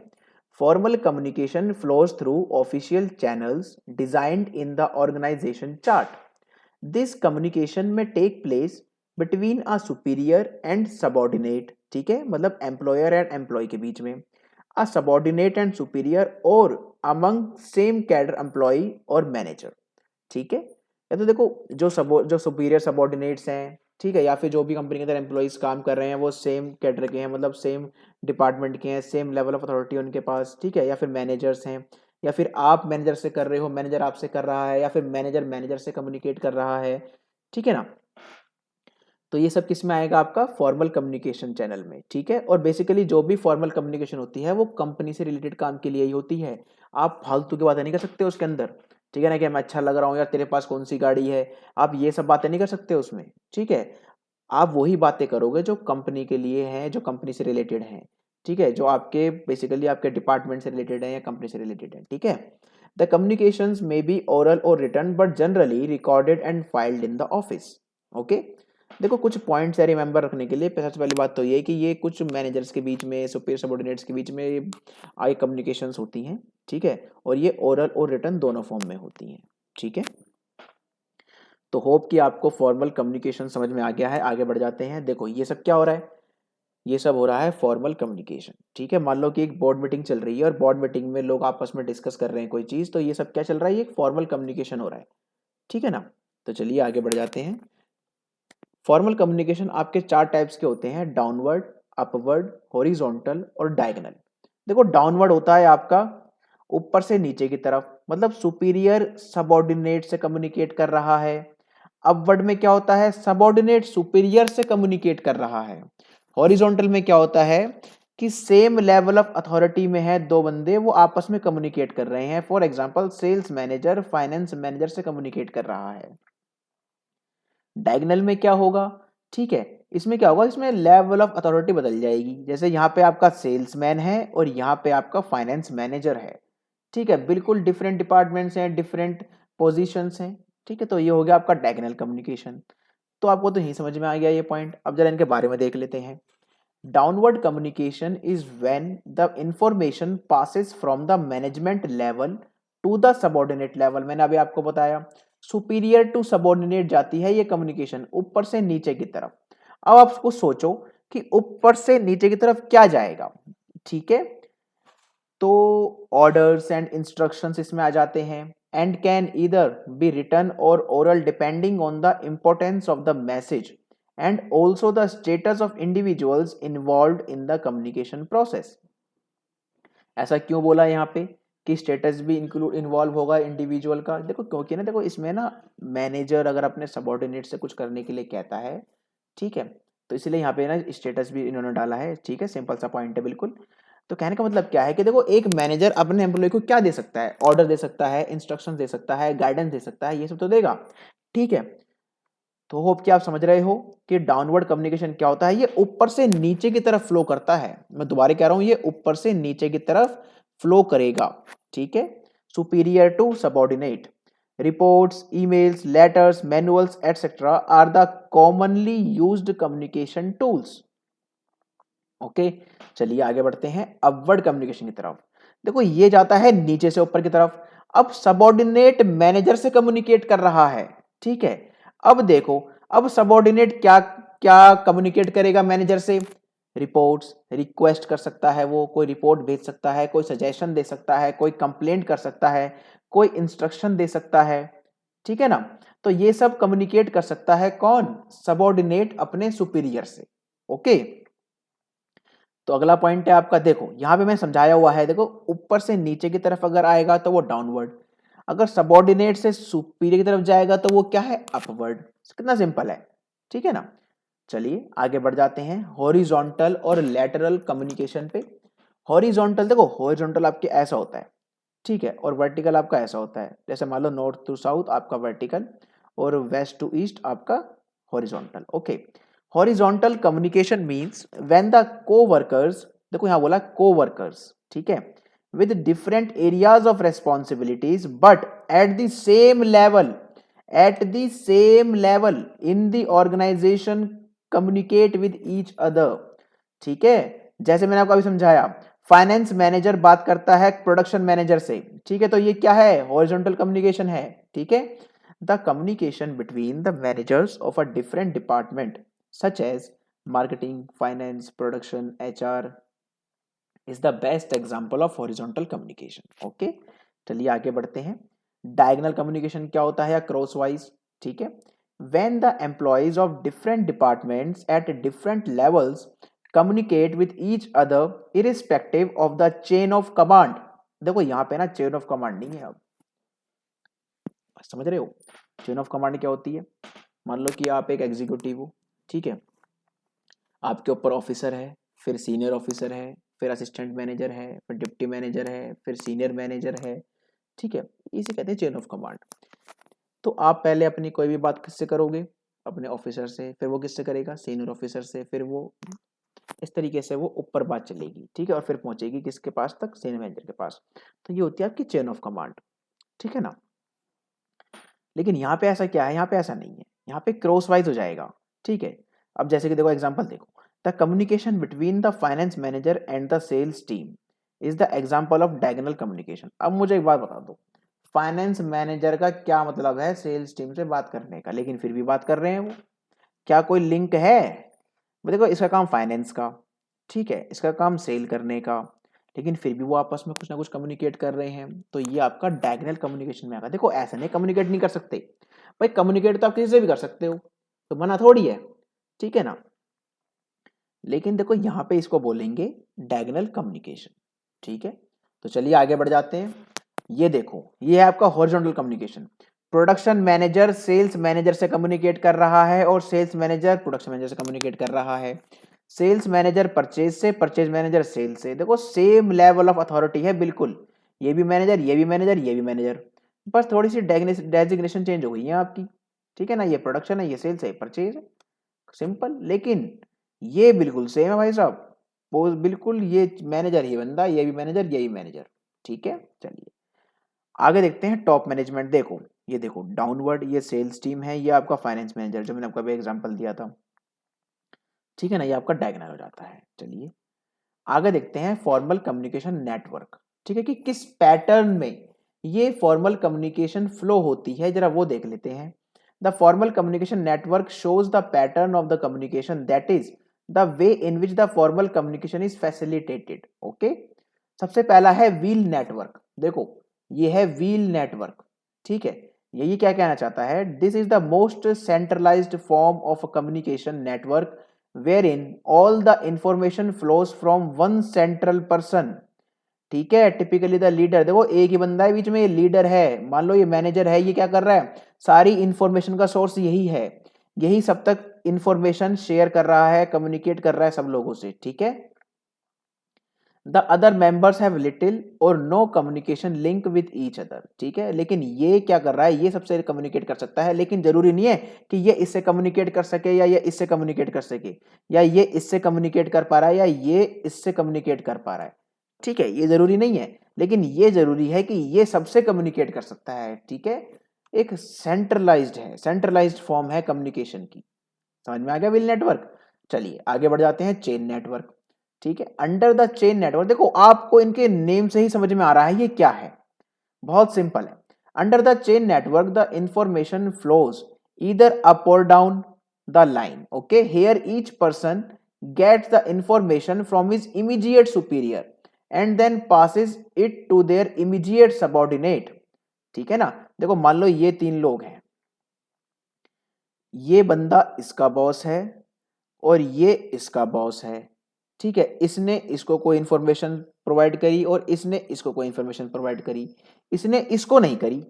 Formal communication flows through official channels designed in the organisation chart. This communication में take place between a superior and subordinate. ठीक है, मतलब एम्प्लॉयर एंड एम्प्लॉय के बीच में, a subordinate and superior or among same cadre employee और manager. ठीक है। या तो देखो, जो सुपीरियर सबॉर्डिनेट्स हैं, ठीक है, या फिर जो भी कंपनी के अंदर एम्प्लॉइज काम कर रहे हैं वो सेम कैडर के हैं, मतलब सेम डिपार्टमेंट के हैं, सेम लेवल ऑफ अथॉरिटी उनके पास। ठीक है, या फिर मैनेजर्स हैं, या फिर आप मैनेजर से कर रहे हो, मैनेजर आपसे कर रहा है, या फिर मैनेजर मैनेजर से कम्युनिकेट कर रहा है। ठीक है ना। तो ये सब किस में आएगा आपका फॉर्मल कम्युनिकेशन चैनल में। ठीक है। और बेसिकली जो भी फॉर्मल कम्युनिकेशन होती है वो कंपनी से रिलेटेड काम के लिए ही होती है। आप फालतू की बातें नहीं कर सकते उसके अंदर। ठीक है ना, कि मैं अच्छा लग रहा हूँ यार, तेरे पास कौन सी गाड़ी है, आप ये सब बातें नहीं कर सकते उसमें। ठीक है। आप वही बातें करोगे जो कंपनी के लिए हैं, जो कंपनी से रिलेटेड हैं। ठीक है, जो आपके बेसिकली आपके डिपार्टमेंट से रिलेटेड है या कंपनी से रिलेटेड है। ठीक है। The communications may be oral और written but generally recorded and filed in the office. Okay. देखो, कुछ पॉइंट्स है रिमेंबर रखने के लिए। सबसे पहली बात तो ये कि ये कुछ मैनेजर्स के बीच में, सुपीरियर सबॉर्डिनेट्स के बीच में आई कम्युनिकेशंस होती हैं। ठीक है। और ये ओरल और रिटन दोनों फॉर्म में होती हैं। ठीक है। तो होप कि आपको फॉर्मल कम्युनिकेशन समझ में आ गया है। आगे बढ़ जाते हैं। देखो ये सब क्या हो रहा है, ये सब हो रहा है फॉर्मल कम्युनिकेशन। ठीक है। मान लो कि एक बोर्ड मीटिंग चल रही है और बोर्ड मीटिंग में लोग आपस में डिस्कस कर रहे हैं कोई चीज, तो ये सब क्या चल रहा है, ये एक फॉर्मल कम्युनिकेशन हो रहा है। ठीक है ना। तो चलिए आगे बढ़ जाते हैं। फॉर्मल कम्युनिकेशन आपके चार टाइप्स के होते हैं, डाउनवर्ड, अपवर्ड, हॉरिजॉन्टल और डायगोनल। देखो, डाउनवर्ड होता है आपका ऊपर से नीचे की तरफ, मतलब सुपीरियर सबॉर्डिनेट से कम्युनिकेट कर रहा है। अपवर्ड में क्या होता है, सबॉर्डिनेट सुपीरियर से कम्युनिकेट कर रहा है। हॉरिजॉन्टल में क्या होता है कि सेम लेवल ऑफ अथॉरिटी में है दो बंदे, वो आपस में कम्युनिकेट कर रहे हैं। For example, sales manager finance manager से कम्युनिकेट कर रहा है। डायगोनल में क्या होगा, ठीक है, इसमें क्या होगा, इसमें लेवल ऑफ अथॉरिटी बदल जाएगी। जैसे यहाँ पे आपका सेल्समैन है और यहाँ पे आपका फाइनेंस मैनेजर है। ठीक है, बिल्कुल डिफरेंट डिपार्टमेंट्स हैं, डिफरेंट पोजीशंस हैं। ठीक है, तो ये हो गया आपका डायगोनल कम्युनिकेशन। तो आपको तो यही समझ में आ गया ये पॉइंट। अब जरा इनके बारे में देख लेते हैं। Downward communication is when the information passes from the management level to the subordinate level. मैंने अभी आपको बताया, सुपीरियर टू सबॉर्डिनेट जाती है ये कम्युनिकेशन, ऊपर से नीचे की तरफ। अब आप उसको सोचो कि ऊपर से नीचे की तरफ क्या जाएगा। ठीक है, तो ऑर्डर्स एंड इंस्ट्रक्शंस इसमें आ जाते हैं, and can either be written और oral depending on the importance of the message and also the status of individuals involve in the communication process. ऐसा क्यों बोला यहाँ पे कि स्टेटस भी इंक्लूड इन्वॉल्व होगा इंडिविजुअल का। देखो क्योंकि ना, देखो इसमें ना, मैनेजर अगर अपने सबॉर्डिनेट से कुछ करने के लिए कहता है, ठीक है, तो इसलिए यहाँ पे ना स्टेटस भी इन्होंने डाला है। ठीक है, सिंपल सा पॉइंट है बिल्कुल। तो कहने का मतलब क्या है कि देखो, एक मैनेजर अपने एम्प्लॉय को क्या दे सकता है, ऑर्डर दे सकता है, इंस्ट्रक्शन दे सकता है, गाइडेंस दे सकता है, ये सब तो देगा। ठीक है। तो होप कि आप समझ रहे हो कि डाउनवर्ड कम्युनिकेशन क्या होता है, ये ऊपर से नीचे की तरफ फ्लो करता है। मैं दोबारा कह रहा हूं, ये ऊपर से नीचे की तरफ फ्लो करेगा। ठीक है, superior to subordinate. Reports, emails, letters, manuals etcetera are the commonly used communication tools. Okay, चलिए आगे बढ़ते हैं अपवर्ड कम्युनिकेशन की तरफ। देखो ये जाता है नीचे से ऊपर की तरफ। अब सबॉर्डिनेट मैनेजर से कम्युनिकेट कर रहा है। ठीक है, अब देखो, अब सबॉर्डिनेट क्या क्या कम्युनिकेट करेगा मैनेजर से, रिपोर्ट्स रिक्वेस्ट कर सकता है, वो कोई रिपोर्ट भेज सकता है, कोई सजेशन दे सकता है, कोई कंप्लेंट कर सकता है, कोई इंस्ट्रक्शन दे सकता है। ठीक है ना। तो ये सब कम्युनिकेट कर सकता है कौन, सबॉर्डिनेट अपने सुपीरियर से। ओके, तो अगला पॉइंट है आपका, देखो यहाँ पे मैं समझाया हुआ है, देखो ऊपर से नीचे की तरफ अगर आएगा तो वो डाउनवर्ड, अगर सबऑर्डिनेट से सुपीरियर की तरफ जाएगा तो वो क्या है, अपवर्ड। कितना सिंपल है, ठीक है ना। चलिए आगे बढ़ जाते हैं हॉरिजॉन्टल और लैटरल कम्युनिकेशन पे। हॉरिजॉन्टल, देखो हॉरिजॉन्टल आपके ऐसा होता है, ठीक है, और वर्टिकल आपका ऐसा होता है, जैसे मान लो नॉर्थ टू साउथ आपका वर्टिकल और वेस्ट टू ईस्ट आपका horizontal. Okay, horizontal communication means when the coworkers, देखो यहां बोला कोवर्कर्स, ठीक है, with different areas of responsibilities but at the same level, at the same level in the organization communicate with each other। ठीक है, जैसे मैंने आपको अभी समझाया, फाइनेंस मैनेजर बात करता है प्रोडक्शन मैनेजर से, ठीक है, तो ये क्या है, हॉरिजॉन्टल कम्युनिकेशन है, ठीक है। The communication between the managers of a different department such as marketing, finance, production, HR is the best example of horizontal communication. Okay, चलिए आगे बढ़ते हैं। डायगोनल कम्युनिकेशन क्या होता है, या क्रॉस वाइज, ठीक है, when the employees of different departments at different levels communicate with each other irrespective of the chain of command. देखो यहाँ पे ना चेन ऑफ कमांड नहीं है, अब समझ रहे हो चेन ऑफ कमांड क्या होती है। मान लो कि आप एक एग्जीक्यूटिव हो, ठीक है, आपके ऊपर ऑफिसर है, फिर सीनियर ऑफिसर है, फिर असिस्टेंट मैनेजर है, फिर डिप्टी मैनेजर है, फिर सीनियर मैनेजर है, ठीक है, इसे कहते हैं चेन ऑफ कमांड। तो आप पहले अपनी कोई भी बात किससे करोगे, अपने ऑफिसर से, फिर वो किससे करेगा, सीनियर ऑफिसर से, फिर वो इस तरीके से वो ऊपर बात चलेगी, ठीक है, और फिर पहुंचेगी किसके पास तक, सीनियर मैनेजर के पास। तो ये होती है आपकी चेन ऑफ कमांड, ठीक है ना। लेकिन यहाँ पे ऐसा क्या है, यहाँ पे ऐसा नहीं है, यहाँ पे क्रॉस वाइज हो जाएगा, ठीक है। अब जैसे कि देखो एग्जांपल देखो, the communication between the finance manager and the sales team is the example of diagonal communication. अब मुझे एक बात बता दो, फाइनेंस मैनेजर का क्या मतलब है सेल्स टीम से बात करने का, लेकिन फिर भी बात कर रहे हैं वो, क्या कोई लिंक है। देखो इसका काम फाइनेंस का, ठीक है, इसका काम सेल करने का, लेकिन फिर भी वो आपस में कुछ ना कुछ कम्युनिकेट कर रहे हैं, तो ये आपका डायगोनल कम्युनिकेशन में आएगा। देखो ऐसा नहीं कम्युनिकेट नहीं कर सकते भाई, कम्युनिकेट तो आप किसी से भी कर सकते हो, तो मना थोड़ी है, ठीक है ना। लेकिन देखो यहाँ पे इसको बोलेंगे डायगोनल कम्युनिकेशन, ठीक है। तो चलिए आगे बढ़ जाते हैं। ये देखो ये है आपका horizontal communication, production manager sales manager से कम्युनिकेट कर रहा है और सेल्स मैनेजर प्रोडक्शन मैनेजर से कम्युनिकेट कर रहा है, सेल्स मैनेजर परचेज से, परचेज मैनेजर सेल से। देखो सेम लेवल ऑफ अथॉरिटी है बिल्कुल, ये भी मैनेजर, ये भी मैनेजर, ये भी मैनेजर, बस थोड़ी सी डेजिग्नेशन चेंज हो गई है आपकी, ठीक है ना, ये प्रोडक्शन है, ये सेल्स है, परचेज है, सिंपल। लेकिन ये बिल्कुल सेम है भाई साहब, वो बिल्कुल ये मैनेजर ही बंदा, ये भी मैनेजर, ये भी मैनेजर, ठीक है। चलिए आगे देखते हैं टॉप मैनेजमेंट। देखो ये देखो डाउनवर्ड ये सेल्स टीम है, ये आपका फाइनेंस मैनेजर जो मैंने आपको अभी एग्जांपल दिया था, ठीक है ना, ये आपका डायगोनल हो जाता है। चलिए आगे देखते हैं फॉर्मल कम्युनिकेशन नेटवर्क, ठीक है, कि किस पैटर्न में ये फॉर्मल कम्युनिकेशन फ्लो होती है, जरा वो देख लेते हैं। The formal communication network shows the pattern of the communication, that is the way in which the formal communication is facilitated. Okay, सबसे पहला है व्हील नेटवर्क। देखो ये है व्हील नेटवर्क, ठीक है, ये क्या कहना चाहता है, this is the most centralised form of communication network wherein all the information flows from one central person। ठीक है, टिपिकली द लीडर, देखो एक ही बंदा है बीच में, ये लीडर है, मान लो ये मैनेजर है, ये क्या कर रहा है, सारी इंफॉर्मेशन का सोर्स यही है, यही सब तक इंफॉर्मेशन शेयर कर रहा है, कम्युनिकेट कर रहा है सब लोगों से, ठीक है। The other members have little और no communication link with each other, ठीक है, लेकिन ये क्या कर रहा है, ये सबसे कम्युनिकेट कर सकता है, लेकिन जरूरी नहीं है कि ये इससे कम्युनिकेट कर सके या ये इससे कम्युनिकेट कर सके, या ये इससे कम्युनिकेट कर पा रहा है या ये इससे कम्युनिकेट कर पा रहा है, ठीक है, ये जरूरी नहीं है, लेकिन ये जरूरी है कि ये सबसे कम्युनिकेट कर सकता है, ठीक है। एक सेंट्रलाइज्ड है, सेंट्रलाइज्ड फॉर्म है कम्युनिकेशन की, समझ में आ गया व्हील नेटवर्क। चलिए आगे बढ़ जाते हैं चेन नेटवर्क, ठीक है। अंडर द चेन नेटवर्क, देखो आपको इनके नेम से ही समझ में आ रहा है ये क्या है, बहुत सिंपल है। Under the chain network the information flows either up और down the line. Okay, here each person gets the information from his immediate superior and then passes it to their immediate subordinate, ठीक है ना। देखो मान लो ये तीन लोग हैं, ये बंदा इसका बॉस है और ये इसका बॉस है, ठीक है, इसने इसको कोई इंफॉर्मेशन प्रोवाइड करी और इसने इसको कोई इंफॉर्मेशन प्रोवाइड करी, इसने इसको नहीं करी,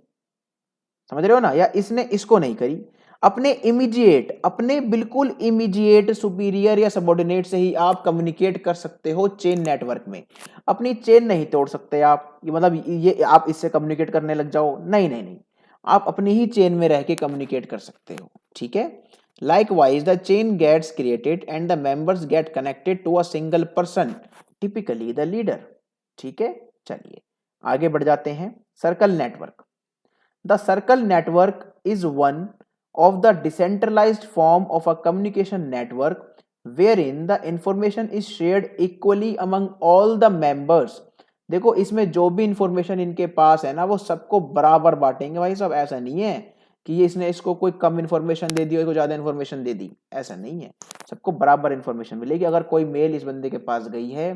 समझ रहे हो ना, या इसने इसको नहीं करी। अपने बिल्कुल इमीडिएट सुपीरियर या सबऑर्डिनेट से ही आप कम्युनिकेट कर सकते हो चेन नेटवर्क में। अपनी चेन नहीं तोड़ सकते आप, ये मतलब ये आप इससे कम्युनिकेट करने लग जाओ, नहीं नहीं नहीं, आप अपनी ही चेन में रह के कम्युनिकेट कर सकते हो। ठीक है, likewise the chain gets created and the members get connected to a single person, typically the leader। ठीक है, चलिए आगे बढ़ जाते हैं। Circle network. The circle network is one of the decentralized form of a communication network wherein the information is shared equally among all the members। देखो इसमें जो भी इंफॉर्मेशन इनके पास है ना वो सबको बराबर बांटेंगे भाई साहब। ऐसा नहीं है कि ये इसने इसको कोई कम इंफॉर्मेशन दे दी और इसको ज्यादा इंफॉर्मेशन दे दी, ऐसा नहीं है। सबको बराबर इंफॉर्मेशन मिलेगी। अगर कोई मेल इस बंदे के पास गई है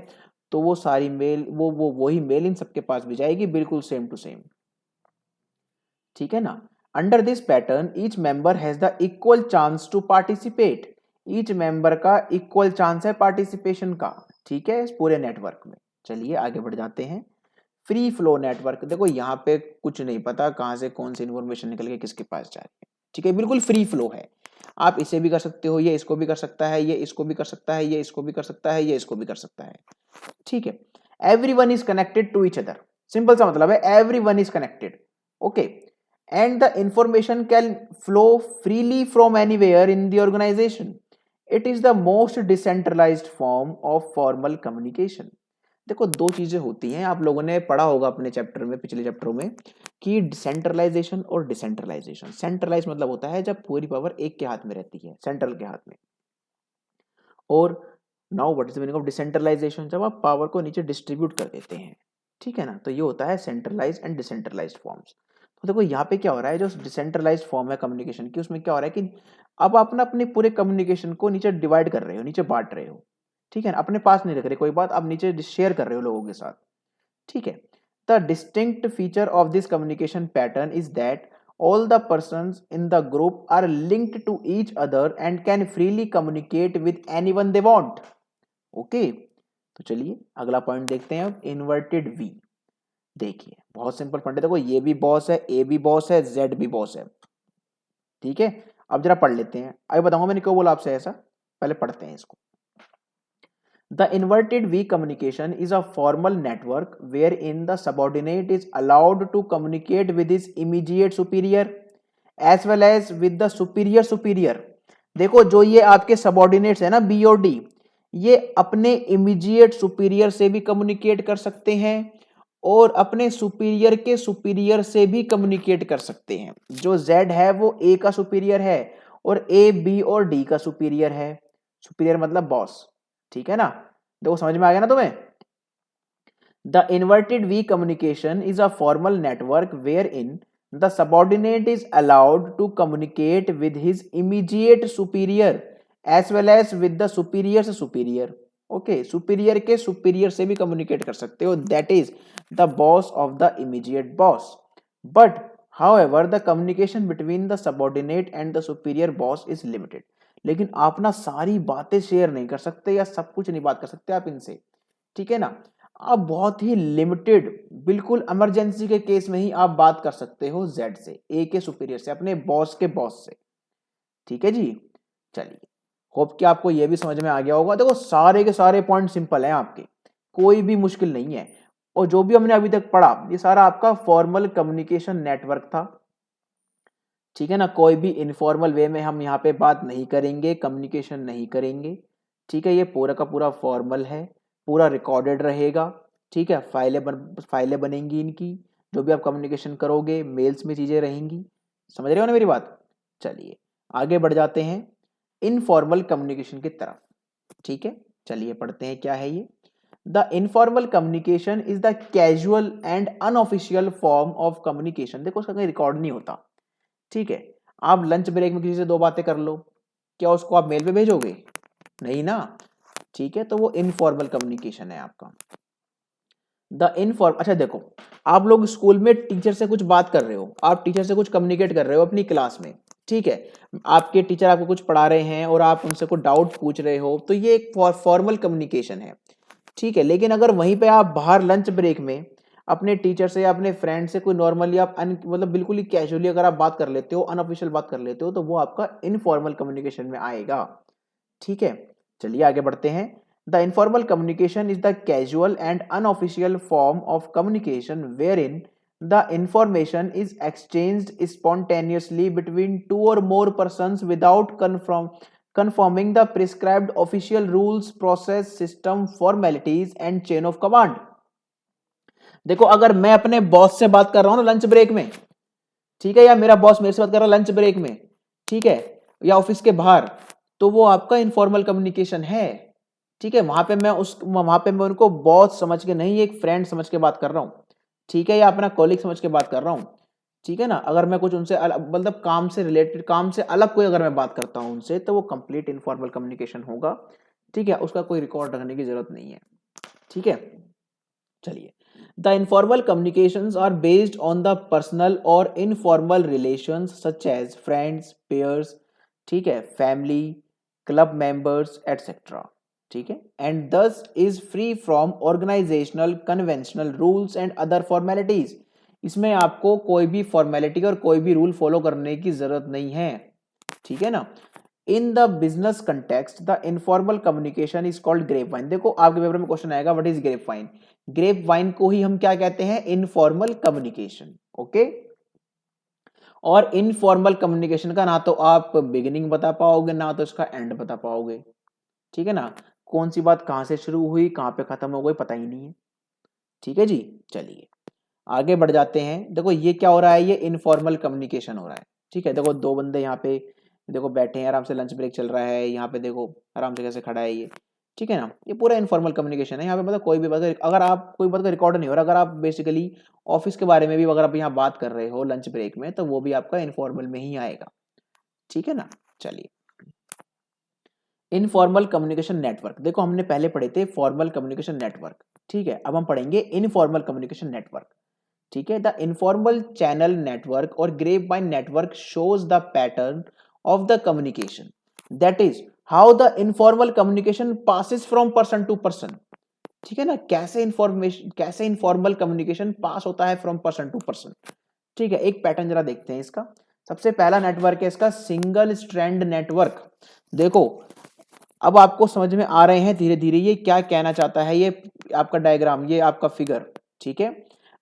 तो वो सारी मेल वही मेल इन सबके पास भी जाएगी, बिल्कुल सेम टू सेम। ठीक है ना। Under this pattern each member has the equal chance to participate. Each member का इक्वल चांस है पार्टिसिपेशन का। ठीक है, इस पूरे नेटवर्क में। चलिए आगे बढ़ जाते हैं। Free flow network. देखो यहाँ पे कुछ नहीं पता कहां से कौन सी इंफॉर्मेशन निकल के किसके पास जा रही है। ठीक है, बिल्कुल फ्री फ्लो है। आप इसे भी कर सकते हो, ये इसको भी कर सकता है, ये इसको भी कर सकता है, ये इसको भी कर सकता है, ये इसको भी कर सकता है। ठीक है, everyone is connected to each other. Simple सा मतलब है everyone is connected. Okay, and the information can flow freely from anywhere in the organization. It is the most decentralized form of formal communication। देखो दो चीजें होती हैं, आप लोगों ने पढ़ा होगा अपने चैप्टर में, पिछले चैप्टरों में, कि डिसेंट्रलाइजेशन और डिसेंट्रलाइजेशन। सेंट्रलाइज मतलब होता है जब पूरी पावर एक के हाथ में रहती है, सेंट्रल के हाथ में। और now what is the meaning of decentralisation? जब आप पावर को नीचे डिस्ट्रीब्यूट कर देते हैं। ठीक है ना, तो ये होता है सेंट्रलाइज एंड डिसेंट्रलाइज्ड फॉर्म्स। तो देखो यहाँ पे क्या हो रहा है, जो डिसेंट्रलाइज्ड फॉर्म है कम्युनिकेशन की, उसमें क्या हो रहा है कि अब आप ना अपने पूरे कम्युनिकेशन को नीचे डिवाइड कर रहे हो, नीचे बांट रहे हो। ठीक है ना, अपने पास नहीं रख रहे कोई बात, आप नीचे शेयर कर रहे हो लोगों के साथ। ठीक है, the distinct feature of this communication pattern is that all the persons in the group are linked to each other and can freely communicate with anyone they want। Okay, तो चलिए अगला पॉइंट देखते हैं अब, इन्वर्टेड वी। देखिए बहुत simple point है। देखो ये भी बॉस है, ए भी बॉस है, जेड भी बॉस है। ठीक है, अब जरा पढ़ लेते हैं। अभी बताऊंगा मैंने क्यों बोला आपसे ऐसा, पहले पढ़ते हैं इसको। The inverted V communication is a formal network wherein the subordinate is allowed to communicate with his immediate superior as well as with the superior superior। देखो जो ये आपके सबऑर्डिनेट्स है ना बी और डी, ये अपने इमीडिएट सुपीरियर से भी कम्युनिकेट कर सकते हैं और अपने सुपीरियर के सुपीरियर से भी कम्युनिकेट कर सकते हैं। जो जेड है वो ए का सुपीरियर है और ए बी और डी का सुपीरियर है। सुपीरियर मतलब बॉस। ठीक है ना, देखो समझ में आ गया ना तुम्हें। The inverted V communication is a formal network where in the subordinate is allowed to communicate with his immediate superior as well as with the superior से सुपीरियर। ओके, सुपीरियर के सुपीरियर से भी कम्युनिकेट कर सकते हो, that is the boss of the immediate boss. But however the communication between the subordinate and the superior boss is limited. लेकिन आप ना सारी बातें शेयर नहीं कर सकते या सब कुछ नहीं बात कर सकते आप इनसे। ठीक है ना, आप बहुत ही लिमिटेड, बिल्कुल इमरजेंसी के केस में ही आप बात कर सकते हो जेड से, ए के सुपीरियर से, अपने बॉस के बॉस से। ठीक है जी, चलिए होप कि आपको यह भी समझ में आ गया होगा। देखो सारे के सारे पॉइंट सिंपल हैं आपके, कोई भी मुश्किल नहीं है। और जो भी हमने अभी तक पढ़ा ये सारा आपका फॉर्मल कम्युनिकेशन नेटवर्क था। ठीक है ना, कोई भी इनफॉर्मल वे में हम यहाँ पे बात नहीं करेंगे, कम्युनिकेशन नहीं करेंगे। ठीक है, ये पूरा का पूरा फॉर्मल है, पूरा रिकॉर्डेड रहेगा। ठीक है, फाइलें बनेंगी इनकी, जो भी आप कम्युनिकेशन करोगे मेल्स में चीजें रहेंगी। समझ रहे हो ना मेरी बात। चलिए आगे बढ़ जाते हैं इनफॉर्मल कम्युनिकेशन की तरफ। ठीक है, चलिए पढ़ते हैं क्या है ये। The informal communication is the casual and unofficial form of communication. देखो उसका कहीं रिकॉर्ड नहीं होता। ठीक है, आप लंच ब्रेक में किसी से दो बातें कर लो, क्या उसको आप मेल पे भेजोगे? नहीं ना। ठीक है, तो वो इनफॉर्मल कम्युनिकेशन है आपका। अच्छा देखो, आप लोग स्कूल में टीचर से कुछ बात कर रहे हो, आप टीचर से कुछ कम्युनिकेट कर रहे हो अपनी क्लास में। ठीक है, आपके टीचर आपको कुछ पढ़ा रहे हैं और आप उनसे कोई डाउट पूछ रहे हो, तो ये एक फॉर्मल कम्युनिकेशन है। ठीक है, लेकिन अगर वहीं पे आप बाहर लंच ब्रेक में अपने टीचर से या अपने फ्रेंड से कोई नॉर्मली आप मतलब बिल्कुल ही कैजुअली अगर आप बात कर लेते हो, अनऑफिशियल बात कर लेते हो, तो वो आपका इनफॉर्मल कम्युनिकेशन में आएगा। ठीक है, चलिए आगे बढ़ते हैं। The informal communication is the casual and unofficial form of communication where in the information is exchanged spontaneously between two or more persons without conforming the prescribed official rules, process, system, formalities and chain of command। देखो, अगर मैं अपने boss से बात कर रहा हूं ना लंच ब्रेक में, ठीक है, या मेरा बॉस मेरे से बात कर रहा है लंच ब्रेक में, ठीक है, या ऑफिस के बाहर, तो वो आपका इनफॉर्मल कम्युनिकेशन है। ठीक है, वहां पे मैं उनको बॉस समझ के नहीं, एक फ्रेंड समझ के बात कर रहा हूं। ठीक है, या अपना कॉलीग समझ के बात कर रहा हूं। ठीक है ना, अगर मैं कुछ उनसे मतलब काम से रिलेटेड, काम से अलग कोई अगर मैं बात करता हूं उनसे, तो वो कंप्लीट इनफॉर्मल कम्युनिकेशन होगा। ठीक है, उसका कोई रिकॉर्ड रखने की जरूरत नहीं है। ठीक है, चलिए। The informal communications are based on the personal और informal relations such as friends, peers, ठीक है, फैमिली, क्लब मेंबर्स एटसेट्रा। ठीक है, and this is free from organisational conventional rules and other formalities. इसमें आपको कोई भी फॉर्मेलिटी और कोई भी रूल फॉलो करने की जरूरत नहीं है। ठीक है ना। In the business context the informal communication is called grapevine. देखो, आपके पेपर में क्वेश्चन आएगा what is grapevine. Grapevine को ही हम क्या कहते हैं, इनफॉर्मल कम्युनिकेशन। ओके, और इनफॉर्मल कम्युनिकेशन का ना तो आप बिगिनिंग बता पाओगे, ना तो इसका एंड बता पाओगे। ठीक है ना, कौन सी बात कहां से शुरू हुई, कहां पे खत्म हो गई, पता ही नहीं है। ठीक है जी, चलिए आगे बढ़ जाते हैं। देखो ये क्या हो रहा है, ये इनफॉर्मल कम्युनिकेशन हो रहा है। ठीक है, देखो दो बंदे यहाँ पे देखो बैठे हैं, आराम से लंच ब्रेक चल रहा है, यहाँ पे देखो आराम से कैसे खड़ा है ये। ठीक है ना, ये पूरा इनफॉर्मल कम्युनिकेशन है। यहाँ पे मतलब कोई भी बात, अगर आप कोई बात का रिकॉर्ड नहीं हो रहा, अगर आप बेसिकली ऑफिस के बारे में भी अगर आप यहाँ बात कर रहे हो लंच ब्रेक में, तो वो भी आपका इनफॉर्मल में ही आएगा। ठीक है ना, चलिए। इनफॉर्मल कम्युनिकेशन नेटवर्क, देखो हमने पहले पढ़े थे फॉर्मल कम्युनिकेशन नेटवर्क। ठीक है, अब हम पढ़ेंगे इनफॉर्मल कम्युनिकेशन नेटवर्क। ठीक है, द इनफॉर्मल चैनल नेटवर्क और grapevine network shows the pattern of the communication, that is how the informal communication passes from person to person. ठीक है ना, कैसे इनफॉर्मल कम्युनिकेशन पास होता है फ्रॉम पर्सन टू पर्सन। ठीक है, एक पैटर्न जरा देखते हैं इसका। सबसे पहला नेटवर्क है इसका सिंगल स्ट्रैंड नेटवर्क। देखो, अब आपको समझ में आ रहे हैं धीरे धीरे ये क्या कहना चाहता है, ये आपका डायग्राम, ये आपका फिगर। ठीक है,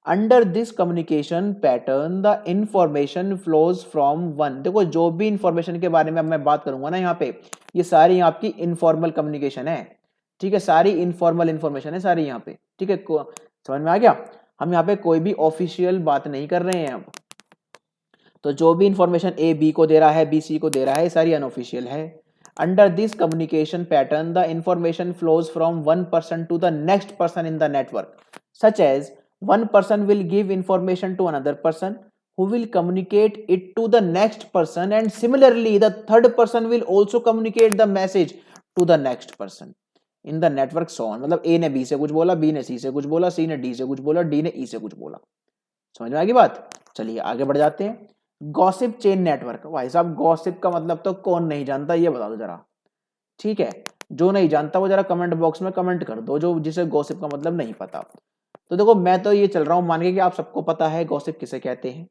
under this communication pattern the information flows from one. देखो, जो भी इंफॉर्मेशन के बारे में मैं बात करूंगा ना यहाँ पे, ये सारी आपकी इनफॉर्मल कम्युनिकेशन है। ठीक है, सारी इनफॉर्मल इंफॉर्मेशन है सारी यहाँ पे। ठीक है, समझ में आ गया। हम यहाँ पे कोई भी ऑफिशियल बात नहीं कर रहे हैं अब। तो जो भी इंफॉर्मेशन ए बी को दे रहा है, बी सी को दे रहा है, सारी अनऑफिशियल है। Under this communication pattern, the information flows from one person to the next person in the network, such as one person will give information to another person who will communicate it to the next person, and similarly the third person will also communicate the message to the next person in the network, so on। मतलब A ने B से कुछ बोला, B ने C से कुछ बोला, C ने D से कुछ बोला, D ने E से कुछ बोला। समझ में आ गई बात। चलिए आगे बढ़ जाते हैं। Gossip chain network. भाई साहब, गॉसिप का मतलब तो कौन नहीं जानता, ये बता दो जरा। ठीक है, जो नहीं जानता वो जरा कमेंट बॉक्स में कमेंट कर दो, जो जिसे गॉसिप का मतलब नहीं पता। तो देखो, मैं तो ये चल रहा हूं मान के कि आप सबको पता है गॉसिप किसे कहते हैं।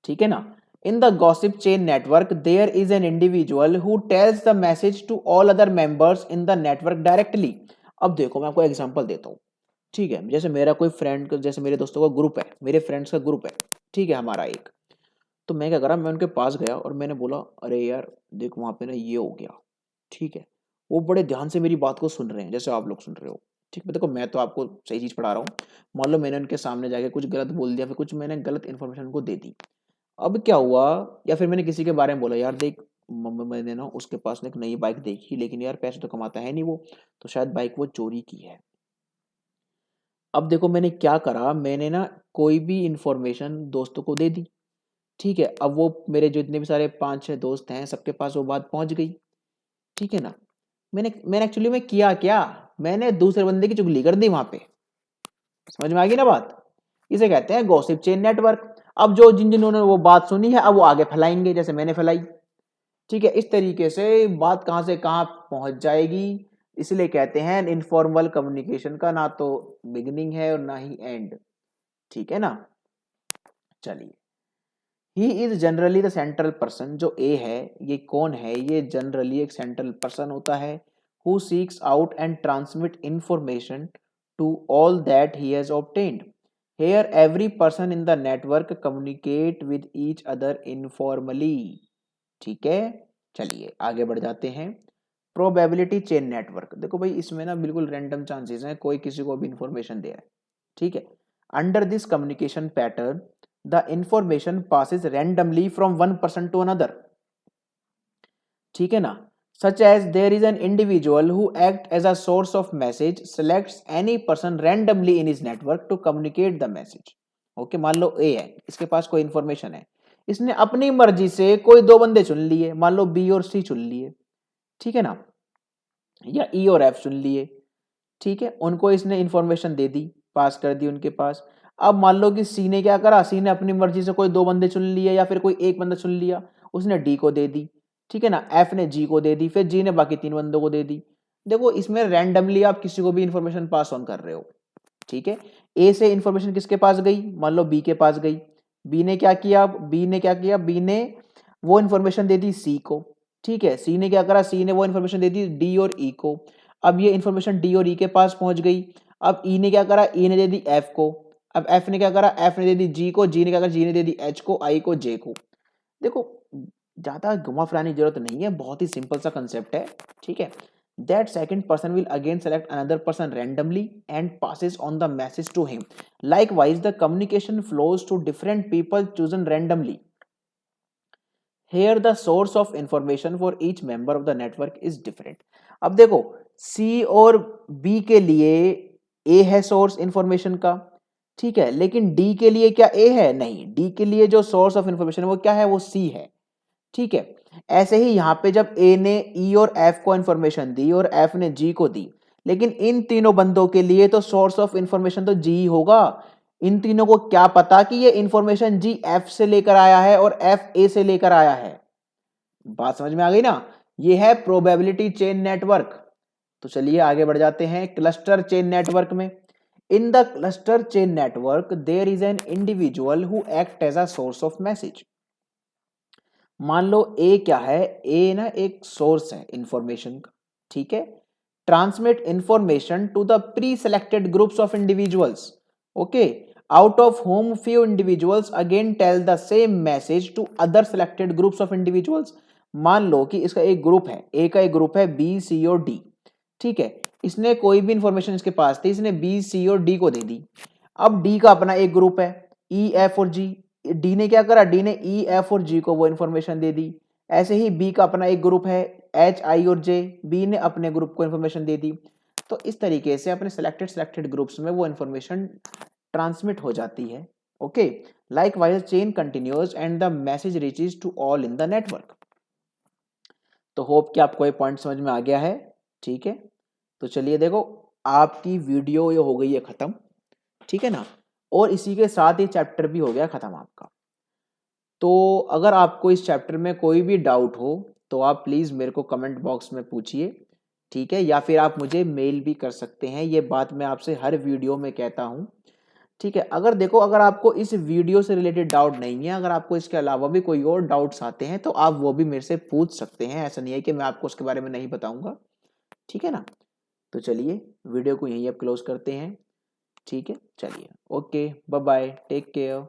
ठीक है ना। In the gossip chain network there is an individual who tells the message to all other members in the network directly. अब देखो, मैं आपको एग्जांपल देता हूँ। ठीक है, जैसे मेरा कोई फ्रेंड, जैसे मेरे दोस्तों का ग्रुप है, मेरे फ्रेंड्स का ग्रुप है। ठीक है, हमारा एक। तो मैं क्या करा, मैं उनके पास गया और मैंने बोला, अरे यार देख वहां पे ना ये हो गया। ठीक है, वो बड़े ध्यान से मेरी बात को सुन रहे हैं, जैसे आप लोग सुन रहे हो। ठीक है, देखो मैं तो आपको सही चीज पढ़ा रहा हूँ, मान लो मैंने उनके सामने जाके कुछ गलत बोल दिया, फिर कुछ मैंने गलत इन्फॉर्मेशन उनको दे दी। अब क्या हुआ, या फिर मैंने किसी के बारे में बोला, यार देख मैंने ना उसके पास एक नई बाइक देखी, लेकिन यार पैसे तो कमाता है नहीं वो, तो शायद बाइक वो चोरी की है। अब देखो मैंने क्या करा, मैंने ना कोई भी इंफॉर्मेशन दोस्तों को दे दी। ठीक है, अब वो मेरे जो इतने भी सारे 5-6 दोस्त हैं, सबके पास वो बात पहुंच गई। ठीक है ना। मैंने मैंने एक्चुअली में किया क्या, मैंने दूसरे बंदे की चुगली कर दी वहां पे। समझ में आ गई ना बात। इसे कहते हैं गॉसिप चेन नेटवर्क। अब जो जिन्होंने वो बात सुनी है अब वो आगे फैलाएंगे, जैसे मैंने फैलाई। ठीक है, इस तरीके से बात कहां से कहां पहुंच जाएगी। इसलिए कहते हैं इनफॉर्मल कम्युनिकेशन का ना तो बिगिनिंग है और ना ही एंड। ठीक है ना। चलिए, he is generally the central person, जो ए है ये कौन है, ये जनरली एक सेंट्रल पर्सन होता है who seeks out and transmit information to all that he has obtained. Here every person in the network communicate with each other informally. ठीक है, चलिए आगे बढ़ जाते हैं। प्रोबेबिलिटी चेन नेटवर्क, देखो भाई इसमें ना बिल्कुल रैंडम चांसेस हैं, कोई किसी को भी इंफॉर्मेशन दे रहा है। ठीक है, under this communication pattern the information passes randomly from one person to another। ठीक है ना। such as there is an individual who act as a source of message selects any person randomly in his network to communicate the message। Okay, मान लो ए है, इसके पास कोई information है, इसने अपनी मर्जी से कोई दो बंदे चुन लिए, मान लो बी और सी चुन लिए। ठीक है ना, या ई और एफ चुन लिए। ठीक है, उनको इसने इंफॉर्मेशन दे दी, पास कर दी उनके पास। अब मान लो कि सी ने क्या करा, सी ने अपनी मर्जी से कोई दो बंदे चुन लिए या फिर कोई एक बंदा चुन लिया, उसने डी को दे दी। ठीक है ना, एफ ने जी को दे दी, फिर जी ने बाकी तीन बंदों को दे दी। देखो इसमें रैंडमली आप किसी को भी इंफॉर्मेशन पास ऑन कर रहे हो। ठीक है, ए से इंफॉर्मेशन किसके पास गई, मान लो बी के पास गई। बी ने क्या किया, बी ने वो इंफॉर्मेशन दे दी सी को। ठीक है, सी ने क्या करा, सी ने वो इंफॉर्मेशन दे दी डी और ई को। अब ये इंफॉर्मेशन डी और ई के पास पहुंच गई। अब ई ने क्या करा, ई ने दे दी एफ को। अब एफ ने क्या करा, एफ ने दे दी जी को, जी ने क्या करा, जी ने दे दी एच को, आई को, जे को। देखो ज्यादा घुमा फिराने की जरूरत नहीं है, बहुत ही सिंपल सा कंसेप्ट है। ठीक है, that second person will again select another person randomly and passes on the message to him। Likewise, the communication flows to different people chosen randomly। Here the source of information for each member of the network is different। अब देखो C और B के लिए A है source information का। ठीक है, लेकिन D के लिए क्या A है, नहीं, D के लिए जो सोर्स ऑफ इंफॉर्मेशन है वो क्या है, वो C है। ठीक है, ऐसे ही यहां पे जब ए ने ई और एफ को इंफॉर्मेशन दी और एफ ने जी को दी, लेकिन इन तीनों बंदों के लिए तो सोर्स ऑफ इंफॉर्मेशन तो जी होगा। इन तीनों को क्या पता कि ये इंफॉर्मेशन जी एफ से लेकर आया है और एफ ए से लेकर आया है। बात समझ में आ गई ना। ये है प्रोबेबिलिटी चेन नेटवर्क। तो चलिए आगे बढ़ जाते हैं क्लस्टर चेन नेटवर्क में। In the cluster chain network there is an individual who act as a source of message. मान लो ए क्या है, ए ना एक सोर्स है इंफॉर्मेशन का। ठीक है, transmit information to the pre selected groups of individuals. Okay, out of whom few individuals again tell the same message to other selected groups of individuals. मान लो कि इसका एक ग्रुप है, ए का एक ग्रुप है बी सी और डी। ठीक है, इसने कोई भी इंफॉर्मेशन इसके पास थी, इसने बी सी और डी को दे दी। अब डी का अपना एक ग्रुप है ई एफ और जी। डी ने क्या करा, डी ने ई एफ और जी को वो इंफॉर्मेशन दे दी। ऐसे ही बी का अपना एक ग्रुप है एच आई और जे, बी ने अपने ग्रुप को इंफॉर्मेशन दे दी। तो इस तरीके से अपने सेलेक्टेड ग्रुप्स में वो इंफॉर्मेशन ट्रांसमिट हो जाती है। Okay, likewise chain continuous and the message reaches to all in the network. तो होप कि आपको ये पॉइंट समझ में आ गया है। ठीक है, तो चलिए देखो आपकी वीडियो ये हो गई है खत्म। ठीक है ना, और इसी के साथ ही चैप्टर भी हो गया खत्म आपका। तो अगर आपको इस चैप्टर में कोई भी डाउट हो तो आप प्लीज़ मेरे को कमेंट बॉक्स में पूछिए। ठीक है, या फिर आप मुझे मेल भी कर सकते हैं, ये बात मैं आपसे हर वीडियो में कहता हूँ। ठीक है, अगर देखो अगर आपको इस वीडियो से रिलेटेड डाउट नहीं है, अगर आपको इसके अलावा भी कोई और डाउट्स आते हैं तो आप वो भी मेरे से पूछ सकते हैं, ऐसा नहीं है कि मैं आपको उसके बारे में नहीं बताऊंगा। ठीक है ना, तो चलिए वीडियो को यहीं अब क्लोज करते हैं। ठीक है, चलिए okay, bye bye, take care.